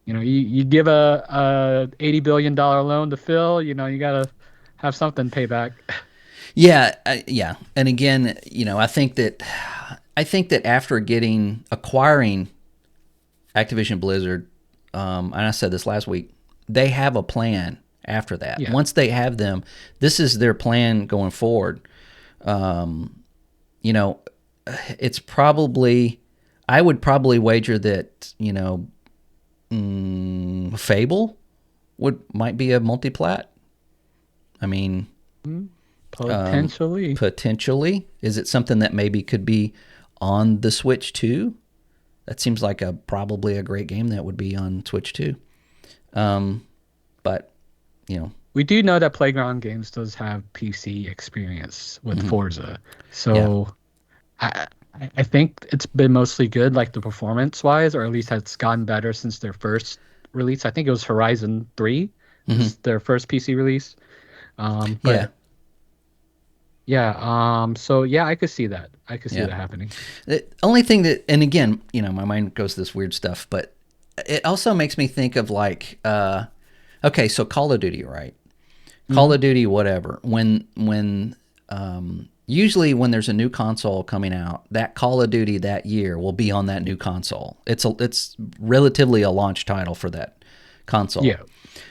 you give a $80 billion loan to Phil, you gotta have something pay back. Yeah. And again, I think that after acquiring Activision Blizzard, and I said this last week, they have a plan after that. Yeah. Once they have them, this is their plan going forward. It's probably, I would probably wager that, Fable might be a multiplat. I mean, Potentially. potentially. Is it something that maybe could be on the Switch too? That seems like probably a great game that would be on Switch too. But you know, We do know that Playground Games does have PC experience with Forza. yeah, So I I think it's been mostly good, like the performance wise, or at least it's gotten better since their first release. I think it was Horizon 3 is their first PC release. yeah. But yeah, so yeah, I could see that. I could see Yeah. that happening. The only thing that, and again, my mind goes to this weird stuff, but it also makes me think of like, okay, so Call of Duty, right? Call Hmm. of Duty, whatever. Usually when there's a new console coming out, that Call of Duty that year will be on that new console. It's relatively a launch title for that console. Yeah.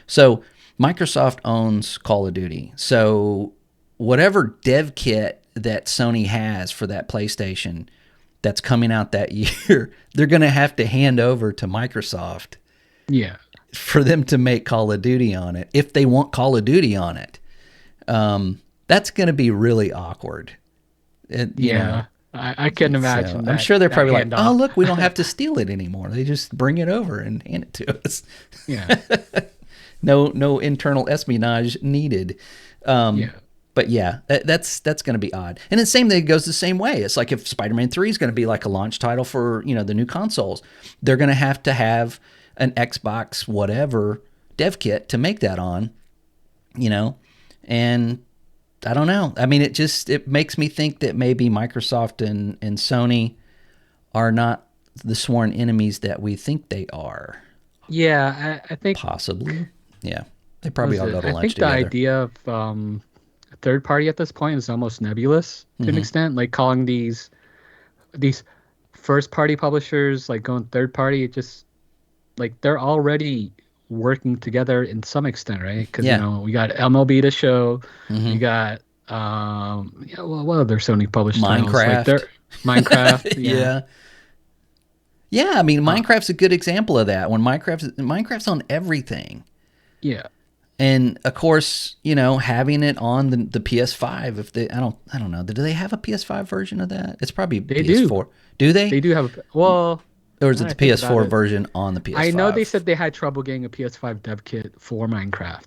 So Microsoft owns Call of Duty. So whatever dev kit that Sony has for that PlayStation that's coming out that year, they're going to have to hand over to Microsoft Yeah. for them to make Call of Duty on it if they want Call of Duty on it. That's going to be really awkward. You know, Yeah. I can so imagine I'm that sure they're that probably like, oh, handoff. look, we don't have to steal it anymore. They just bring it over and hand it to us. Yeah. No internal espionage needed. Yeah. But yeah, that's going to be odd. And the same thing goes the same way. It's like if Spider-Man 3 is going to be like a launch title for, the new consoles, they're going to have an Xbox whatever dev kit to make that on, and I don't know. I mean, it makes me think that maybe Microsoft and Sony are not the sworn enemies that we think they are. Yeah, I think Possibly. Yeah. They what probably is all it? go to I lunch think the together. idea of third party at this point is almost nebulous to an extent. Like calling these first party publishers like going third party, it just like they're already working together in some extent, right? Because Yeah. we got MLB to show, we got yeah, well, what other Sony published titles like Minecraft. they're Minecraft, yeah, Yeah. Yeah, I mean, uh, Minecraft's a good example of that. When Minecraft's on everything. yeah. And of course, having it on the PS5. If they, I don't know. Do they have a PS5 version of that? It's probably They do, PS4. Do they? they do have a well. Or is Now it that the I think about PS4 it, version on the I know they PS5? said they had trouble getting a PS5 dev kit for Minecraft.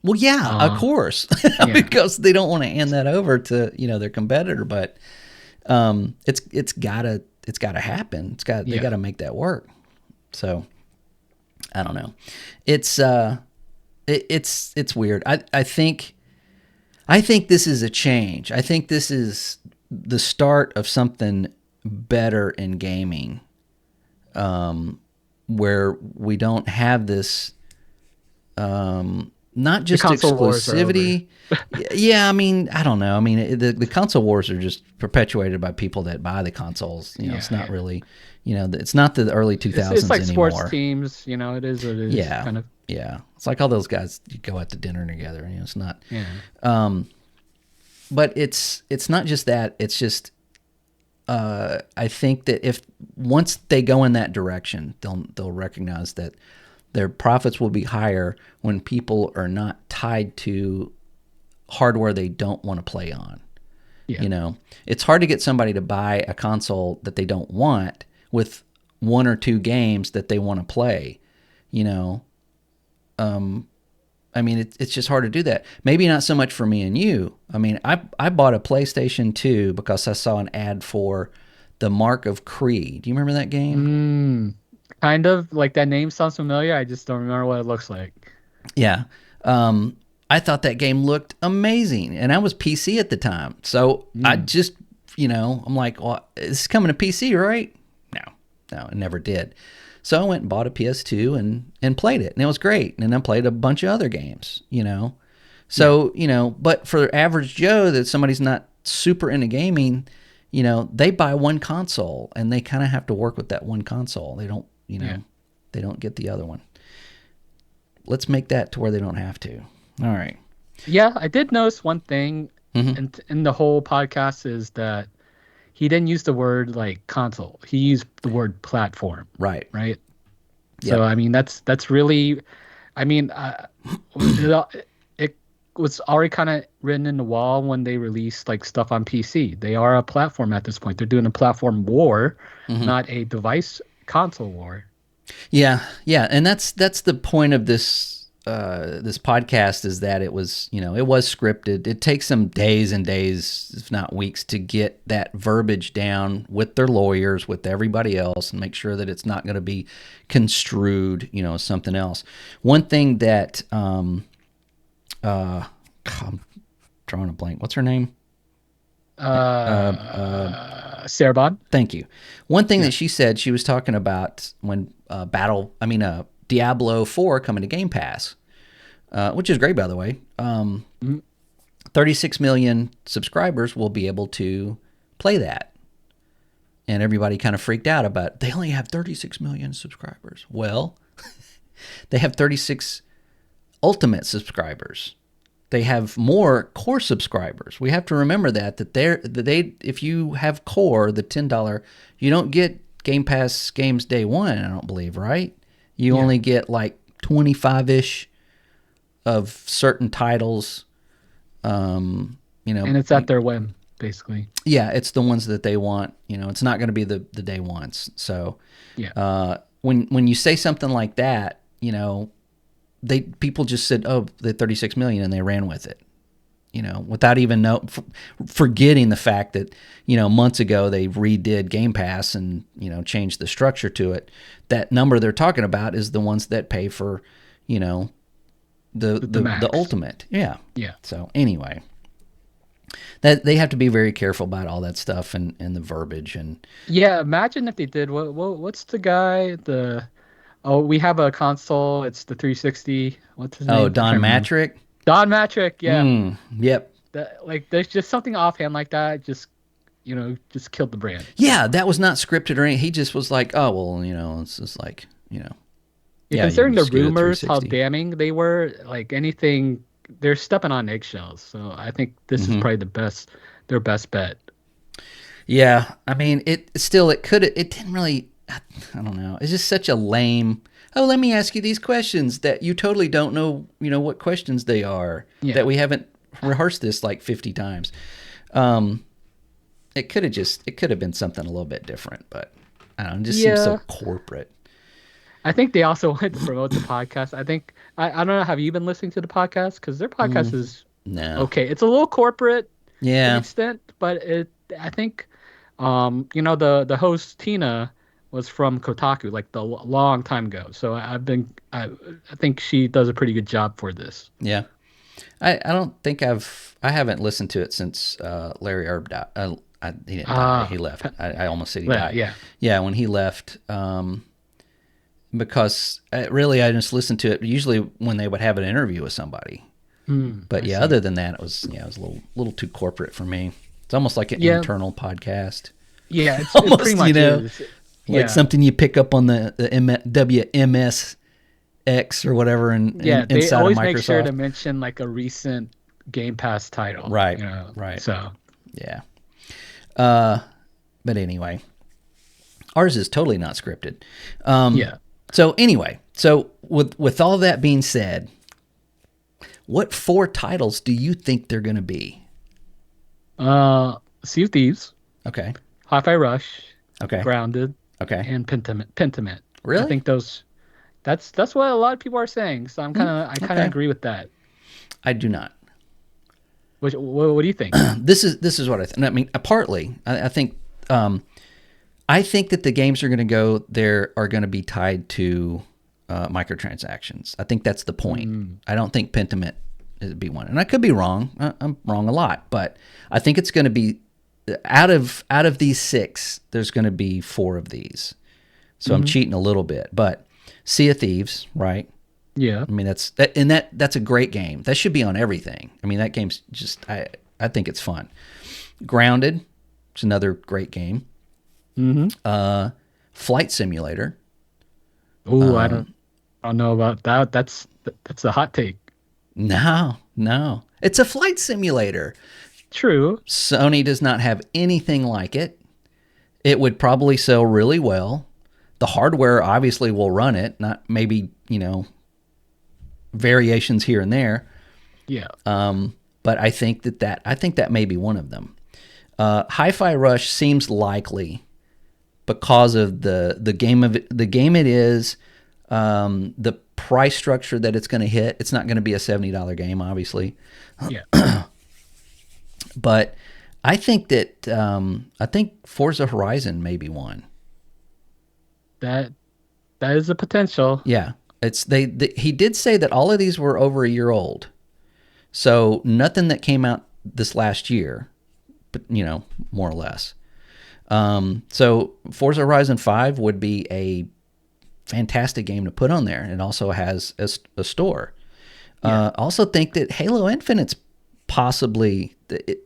Well, yeah, of Uh, course, yeah, because they don't want to hand that over to their competitor. But it's gotta happen. They yeah. gotta make that work. So I don't know. It's it's weird. I think this is a change. I think this is the start of something better in gaming, where we don't have this, not The just console wars are over. exclusivity. Yeah, I mean, I don't know. I mean, the console wars are just perpetuated by people that buy the consoles. Yeah, It's not yeah. really, it's not the early It's 2000s like sports anymore. teams, it is what it is, Yeah, kind of. yeah. It's like all those guys you go out to dinner together. It's not. Yeah. But it's not just that. It's just, I think that if once they go in that direction, they'll recognize that their profits will be higher when people are not tied to hardware they don't want to play on. Yeah. It's hard to get somebody to buy a console that they don't want with one or two games that they want to play. You know, I mean, it's just hard to do that. Maybe not so much for me and you. I mean, I bought a PlayStation 2 because I saw an ad for the Mark of Cree. Do you remember that game? Mm, kind of like that name sounds familiar. I just don't remember what it looks like. Yeah. I thought that game looked amazing, and I was PC at the time. So I Mm, just, I'm like, well, it's coming to PC, right? No, it never did. So I went and bought a PS2 and played it, and it was great. And I played a bunch of other games. yeah. So, but for average Joe, that somebody's not super into gaming, they buy one console and they kind of have to work with that one console. They don't, Yeah. they don't get the other one. Let's make that to where they don't have to. All right. Yeah, I did notice one thing Mm-hmm. in the whole podcast is that he didn't use the word like console. He used the word platform, Right. right? So Yep. I mean, that's really, I mean, it was already kind of written in the wall when they released like stuff on PC. They are a platform at this point. They're doing a platform war, Hmm. not a device console war. Yeah, yeah, and that's the point of this podcast is that it was, it was scripted. It takes them days and days, if not weeks, to get that verbiage down with their lawyers, with everybody else, and make sure that it's not going to be construed, as something else. One thing that I'm drawing a blank. What's her name? Cerebon. Thank you. One thing Yeah. that she said, she was talking about when Diablo 4 coming to Game Pass, which is great, by the way. Mhm. 36 million subscribers will be able to play that. And everybody kind of freaked out about they only have 36 million subscribers. Well, they have 36 ultimate subscribers. They have more core subscribers. We have to remember that they if you have core, the $10, you don't get Game Pass games day one, I don't believe, right? You Yeah. only get like 25-ish of certain titles. And it's at their whim, basically. Yeah, it's the ones that they want. It's not going to be the day ones. So Yeah. when you say something like that, people just said, "Oh, the 36 million," and they ran with it. Without even forgetting the fact that months ago they redid Game Pass and changed the structure to it. That number they're talking about is the ones that pay for The the max. ultimate. Yeah. Yeah. So anyway, that they have to be very careful about all that stuff and the verbiage and Yeah. Imagine if they did. What's the guy? Oh, we have a console. It's the 360. What's his oh, name? I Don can't remember. Matrick. Don Matrick. Yeah. Yep. There's just something offhand like that. Just killed the brand. Yeah, that was not scripted or anything. He just was like, "Oh, well, it's just like, Yeah, yeah, you can considering the just get a rumors, how 360." damning they were, like anything, they're stepping on eggshells. So I think this is Hmm. probably their best bet. Yeah, I mean, it didn't really. I don't know. It's just such a lame. Oh, let me ask you these questions that you totally don't know. What questions they are Yeah. that we haven't rehearsed this like 50 times. Um, it could have been something a little bit different, but I don't know. It just seems so Yeah. corporate. I think they also wanted to promote the podcast. I don't know. Have you been listening to the podcast? Because their podcast is No. okay. It's a little corporate to an Yeah. extent, but I think the host Tina was from Kotaku like the long time ago. So I think she does a pretty good job for this. Yeah. I don't think I haven't listened to it since Larry Erb died. He didn't die. Ah, He left. I almost said he yeah, died. yeah. Yeah, when he left, because really I just listened to it usually when they would have an interview with somebody. But I yeah, see. other than that, it was a little too corporate for me. It's almost like an Yeah, internal podcast. yeah. It pretty Almost, much is. like Yeah, something you pick up on the WMSX or whatever yeah. They inside of always make sure to Microsoft. mention like a recent Game Pass title. Right. Right. So Yeah. But anyway, ours is totally not scripted. yeah. So anyway, so with all that being said, what 4 titles do you think they're going to be? Sea of Thieves, Okay. Hi-Fi Rush, Okay. Grounded, Okay. and Pentiment. I Really? think those. That's what a lot of people are saying. So I kind of Okay. agree with that. I do not. What do you think? This is what I think. I mean, partly, I think I think that the games are going to go there are going to be tied to microtransactions. I think that's the point. I don't think Pentiment would be one, and I could be wrong. I'm wrong a lot, but I think it's going to be out of these 6. There's going to be 4 of these. So I'm cheating a little bit, but Sea of Thieves, right? Yeah. I mean that's a great game. That should be on everything. I mean that game's just I think it's fun. Grounded, it's another great game. Mm-hmm. Flight Simulator. Oh, I don't know about that. That's a hot take. No, it's a flight simulator. True. Sony does not have anything like it. It would probably sell really well. The hardware obviously will run it, not maybe, variations here and there. Yeah. But I think that may be one of them. Hi-Fi Rush seems likely because of the game it is, the price structure that it's going to hit. It's not going to be a $70 game, obviously. Yeah. But I think that I think Forza Horizon may be one. That is a potential. Yeah, he did say that all of these were over a year old, so nothing that came out this last year, but more or less. So Forza Horizon 5 would be a fantastic game to put on there. It also has a store. Yeah. Also think that Halo Infinite's possibly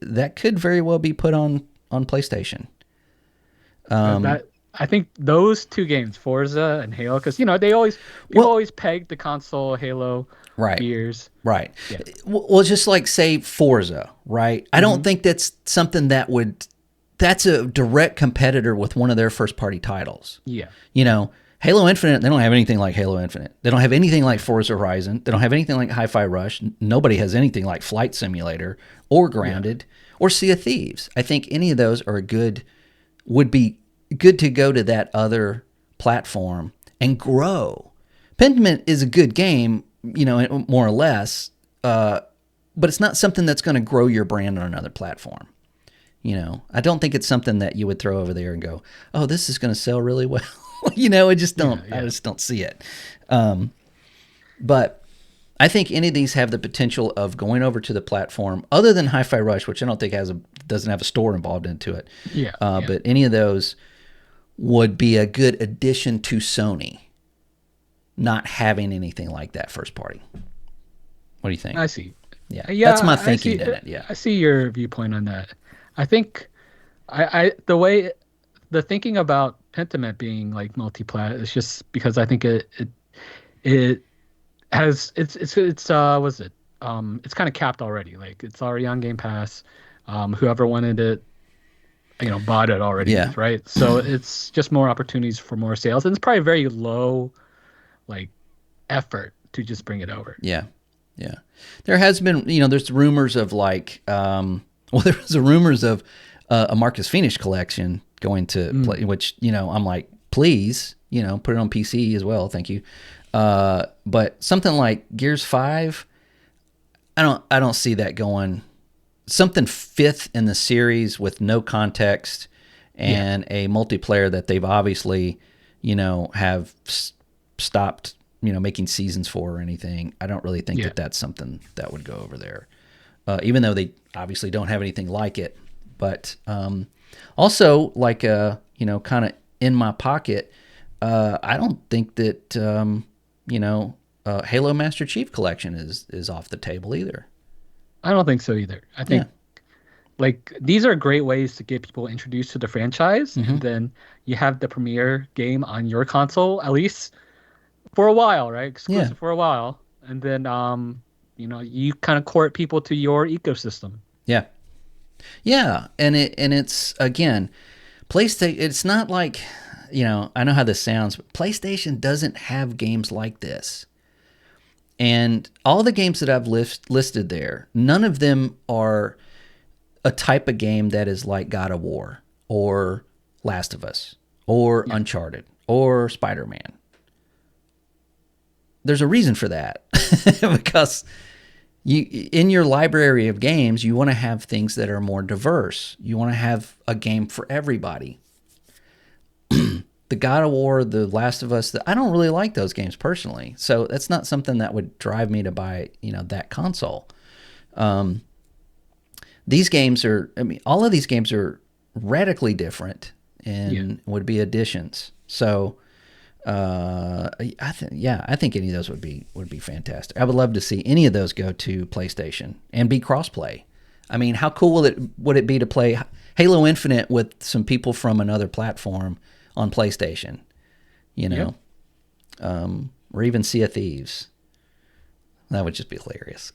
that could very well be put on PlayStation. That I think those two games, Forza and Halo, because people always peg the console Halo Right. years. Right. Yeah. Well, just like say Forza, right? I don't think that's something that's a direct competitor with one of their first party titles. Yeah. Halo Infinite, they don't have anything like Halo Infinite. They don't have anything like Forza Horizon. They don't have anything like Hi-Fi Rush. Nobody has anything like Flight Simulator or Grounded or Sea of Thieves. I think any of those would be good to go to that other platform and grow. Pentiment is a good game, more or less, but it's not something that's going to grow your brand on another platform. I don't think it's something that you would throw over there and go, "Oh, this is going to sell really well." I just don't. I just don't see it. But I think any of these have the potential of going over to the platform, other than Hi-Fi Rush, which I don't think doesn't have a store involved into it. Yeah. But any of those would be a good addition to Sony, not having anything like that first party. What do you think? I see. Yeah, that's my thinking in it. Yeah, I see your viewpoint on that. I think the thinking about Pentiment being like multi-plat is just because I think it has it's it's kind of capped already. Like it's already on Game Pass. Whoever wanted it, bought it already. Yeah. Right. So it's just more opportunities for more sales, and it's probably very low, like, effort to just bring it over. Yeah. Yeah. There has been, there's rumors of like, there was rumors of a Marcus Phoenix collection going to play, which, I'm like, please, put it on PC as well. Thank you. But something like Gears 5, I don't see that going. Something fifth in the series with no context and a multiplayer that they've obviously, have stopped, making seasons for or anything. I don't really think that that's something that would go over there. Even though they obviously don't have anything like it. But also, like, kind of in my pocket, I don't think that, Halo Master Chief Collection is off the table either. I don't think so either. I think like these are great ways to get people introduced to the franchise, and then you have the premiere game on your console at least for a while, right? Exclusive for a while, and then you kind of court people to your ecosystem. Yeah, yeah, and it's again, PlayStation. It's not like I know how this sounds, but PlayStation doesn't have games like this. And all the games that I've listed there, none of them are a type of game that is like God of War or Last of Us or Uncharted or Spider-Man. There's a reason for that because in your library of games, you want to have things that are more diverse. You want to have a game for everybody. The God of War, the Last of Us, I don't really like those games personally. So that's not something that would drive me to buy, that console. These games all of these games are radically different and would be additions. So I think any of those would be fantastic. I would love to see any of those go to PlayStation and be crossplay. I mean, how cool would it be to play Halo Infinite with some people from another platform on PlayStation, or even Sea of Thieves? That would just be hilarious.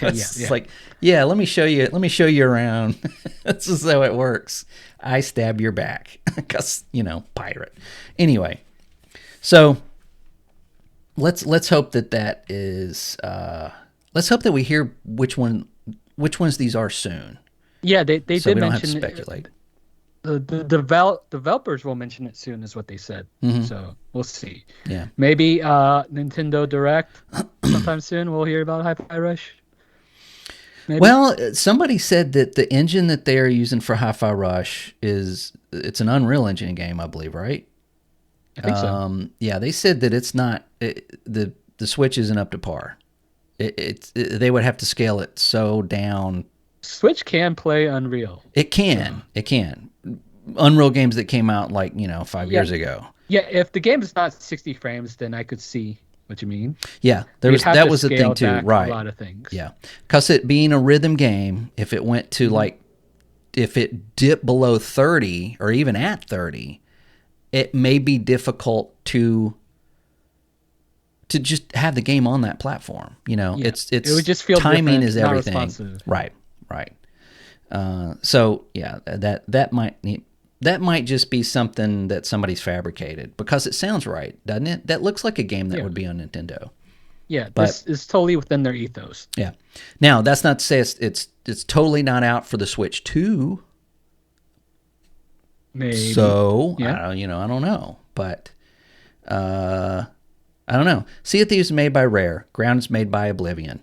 It's like, let me show you around. This is how it works. I stab your back because, pirate. Anyway, So let's hope that is. Let's hope that we hear which ones these are soon, Yeah, they so did we don't have to mention speculate. the developers will mention it soon, is what they said. Hmm. So we'll see. Yeah. Maybe Nintendo Direct sometime soon. We'll hear about Hi-Fi Rush. Maybe. Well, somebody said that the engine that they are using for Hi-Fi Rush it's an Unreal Engine game, I believe, right? I think so. Yeah, they said that it's not the Switch isn't up to par. They would have to scale it so down. Switch can play Unreal. It So can, it can. Unreal games that came out like 5 years yeah, ago. yeah. If the game is not 60 frames, then I could see what you mean. Yeah, They'd have that to was the thing scale too, back a right? lot of things. Yeah, because it being a rhythm game, if it went to like if it dipped below 30 or even at 30, it may be difficult to just have the game on that platform. Yeah, it's it would just feel timing different, is not everything. responsive. Right, right. So yeah, that might just be something that somebody's fabricated because it sounds right, doesn't it? That looks like a game that Yeah, would be on Nintendo. yeah. But This is totally within their ethos. yeah, now that's not to say it's totally not out for the Switch 2. Maybe. So Yeah. I don't know, but I don't know. Sea of Thieves is made by Rare. Ground is made by Oblivion.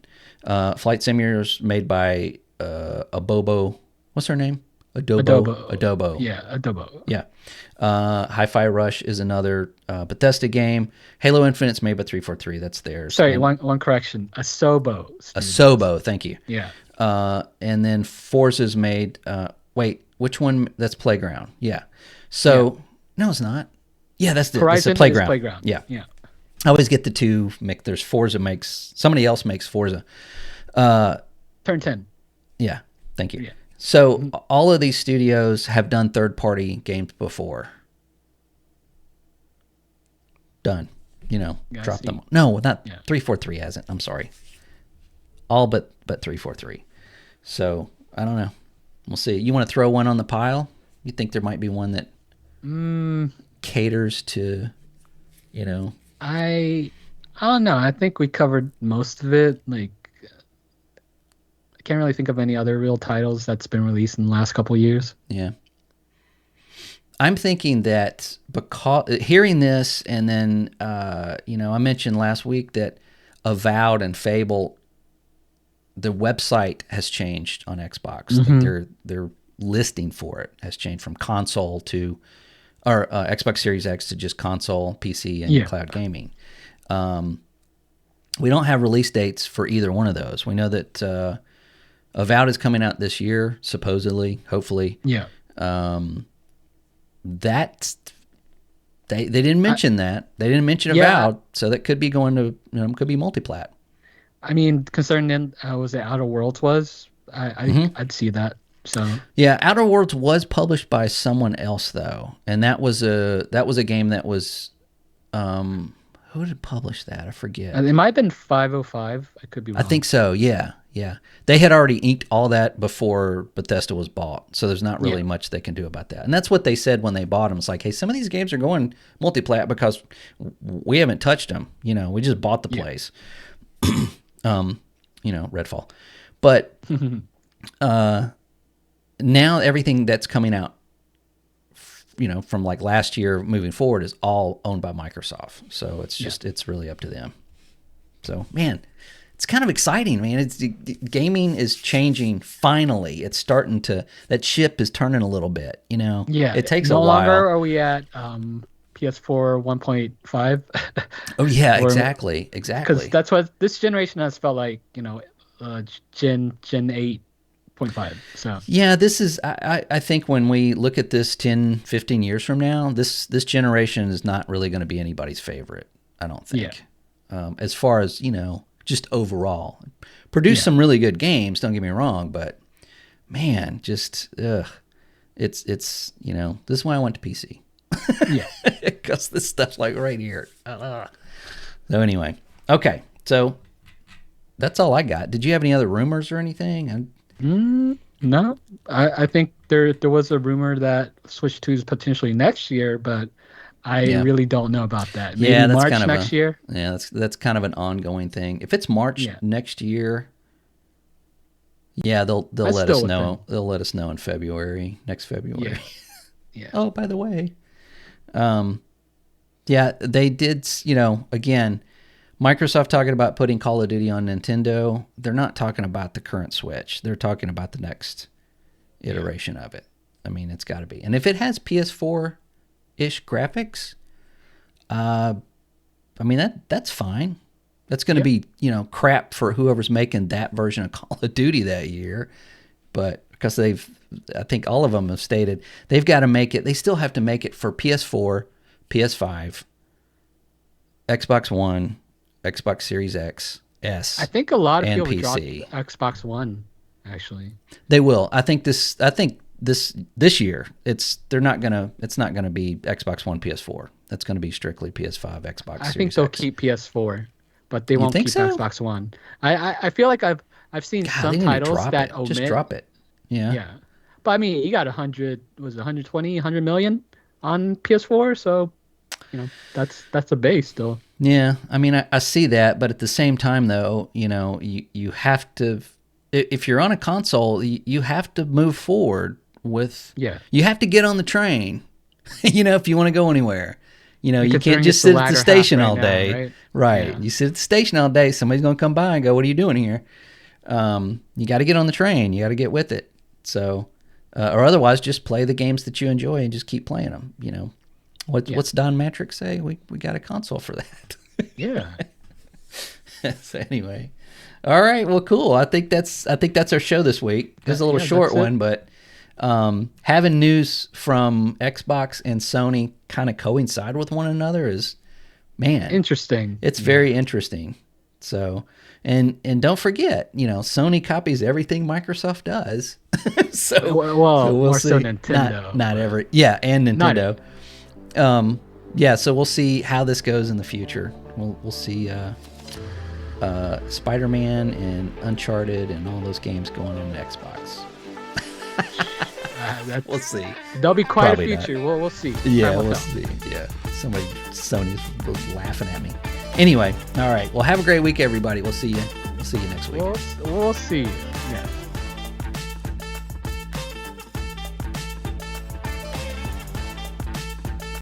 Flight Simulator is made by Abobo. What's her name? Adobo. Adobo. Yeah, Adobo. Yeah. Hi-Fi Rush is another Bethesda game. Halo Infinite's made by 343. That's theirs. Sorry, And one correction. Asobo Studios. Asobo. Thank you. Yeah. And then Forza's made. Wait, which one? That's Playground. Yeah. So no, it's not. Yeah, that's the Horizon Playground. is Playground. Yeah. Yeah. I always get the two. There's Forza makes somebody else makes Forza. Turn 10. Yeah, thank you. Yeah. So all of these studios have done third-party games before. Done. Yeah, I Drop see. them. No, not Yeah. 343 hasn't. I'm sorry. All but 343. So I don't know. We'll see. You want to throw one on the pile? You think there might be one that caters to, I don't know. I think we covered most of it. Like, I can't really think of any other real titles that's been released in the last couple years. Yeah. I'm thinking that because hearing this, and then I mentioned last week that Avowed and Fable, the website has changed on Xbox. Like their listing for it has changed from console to or Xbox Series X to just console, PC, and cloud gaming. We don't have release dates for either one of those. We know that Avowed is coming out this year, supposedly, hopefully. Yeah. That they didn't mention that. They didn't mention Avowed, so that could be going to could be multiplat. I mean, concerning was it Outer Worlds was, I'd see that. So yeah, Outer Worlds was published by someone else though, and that was a game that was who did publish that? I forget. it might have been 505. I could be wrong. I think so. Yeah, yeah. They had already inked all that before Bethesda was bought, so there's not really much they can do about that. And that's what they said when they bought them. It's like, hey, some of these games are going multiplat because we haven't touched them. We just bought the place. Redfall, but now everything that's coming out, from like last year moving forward is all owned by Microsoft. So it's just it's really up to them. So man, it's kind of exciting, man. Gaming is changing. Finally, it's starting to that ship is turning a little bit. Yeah. It takes no a while. longer are we at PS4 1.5. Oh yeah, Or- exactly. Because that's what this generation has felt like. Gen 8.5. So Yeah, this is I think when we look at this 10, 15 years from now, this generation is not really going to be anybody's favorite, I don't think. As far as, just overall. Produce some really good games, don't get me wrong, but man, just it's this is why I went to PC. yeah. Because this stuff's like right here. So anyway, okay, so that's all I got. Did you have any other rumors or anything? No, I think there was a rumor that Switch 2 is potentially next year, but I Yeah. really don't know about that. Maybe Yeah, that's March kind of next a year. yeah, that's kind of an ongoing thing. If it's March Yeah, next year, yeah, they'll that's let still us within. know. They'll let us know in February, next February. Yeah, yeah, Oh, by the way, um, yeah, they did. Again, Microsoft talking about putting Call of Duty on Nintendo. They're not talking about the current Switch. They're talking about the next yeah, iteration of it. I mean, it's got to be. And if it has PS4 ish graphics, uh, I mean that's fine. That's going to yeah. be crap for whoever's making that version of Call of Duty that year. But because I think all of them have stated they've got to make it. They still have to make it for PS4, PS5, Xbox One, Xbox Series X, I S, think a lot of and people have dropped PC. Xbox One, actually. They will. I think this year they're not gonna it's not gonna be Xbox One, PS4. That's gonna be strictly PS5, Xbox I think Series they'll X. keep PS4, but they You won't think keep so? Xbox One. I feel like I've seen God, some they need to titles drop that it. Just omit. drop it. Yeah. Yeah, but I mean, you got 100, was it 120, 100 million on PS4, so that's a base still. Yeah. I mean, I see that, but at the same time, though, you have to, if you're on a console, you have to move forward with, Yeah, you have to get on the train, if you want to go anywhere. and You can't considering just it's the sit at the latter half station right all now, day. right? Right. Yeah, You sit at the station all day, somebody's going to come by and go, what are you doing here? You got to get on the train. You got to get with it. So, or otherwise, just play the games that you enjoy and just keep playing them. yeah, What's Don Matrix say? We got a console for that. yeah. So anyway, all right. Well, cool. I think that's our show this week. It was a little Yeah, short that's it. one, but having news from Xbox and Sony kind of coincide with one another is, man, Interesting. it's Yeah. very interesting. So, and don't forget, Sony copies everything Microsoft does. so Well, we'll more so see. Nintendo, Not but every, yeah, and not it. Nintendo. Yeah, so we'll see how this goes in the future. We'll see Spider-Man and Uncharted and all those games going on Xbox. That We'll see. there'll be quite Probably a not. future. We'll see. Yeah, Time will we'll tell. see. Yeah, somebody Sony's laughing at me. Anyway, all right. Well, have a great week, everybody. We'll see you. We'll see you next week. We'll see. Yeah.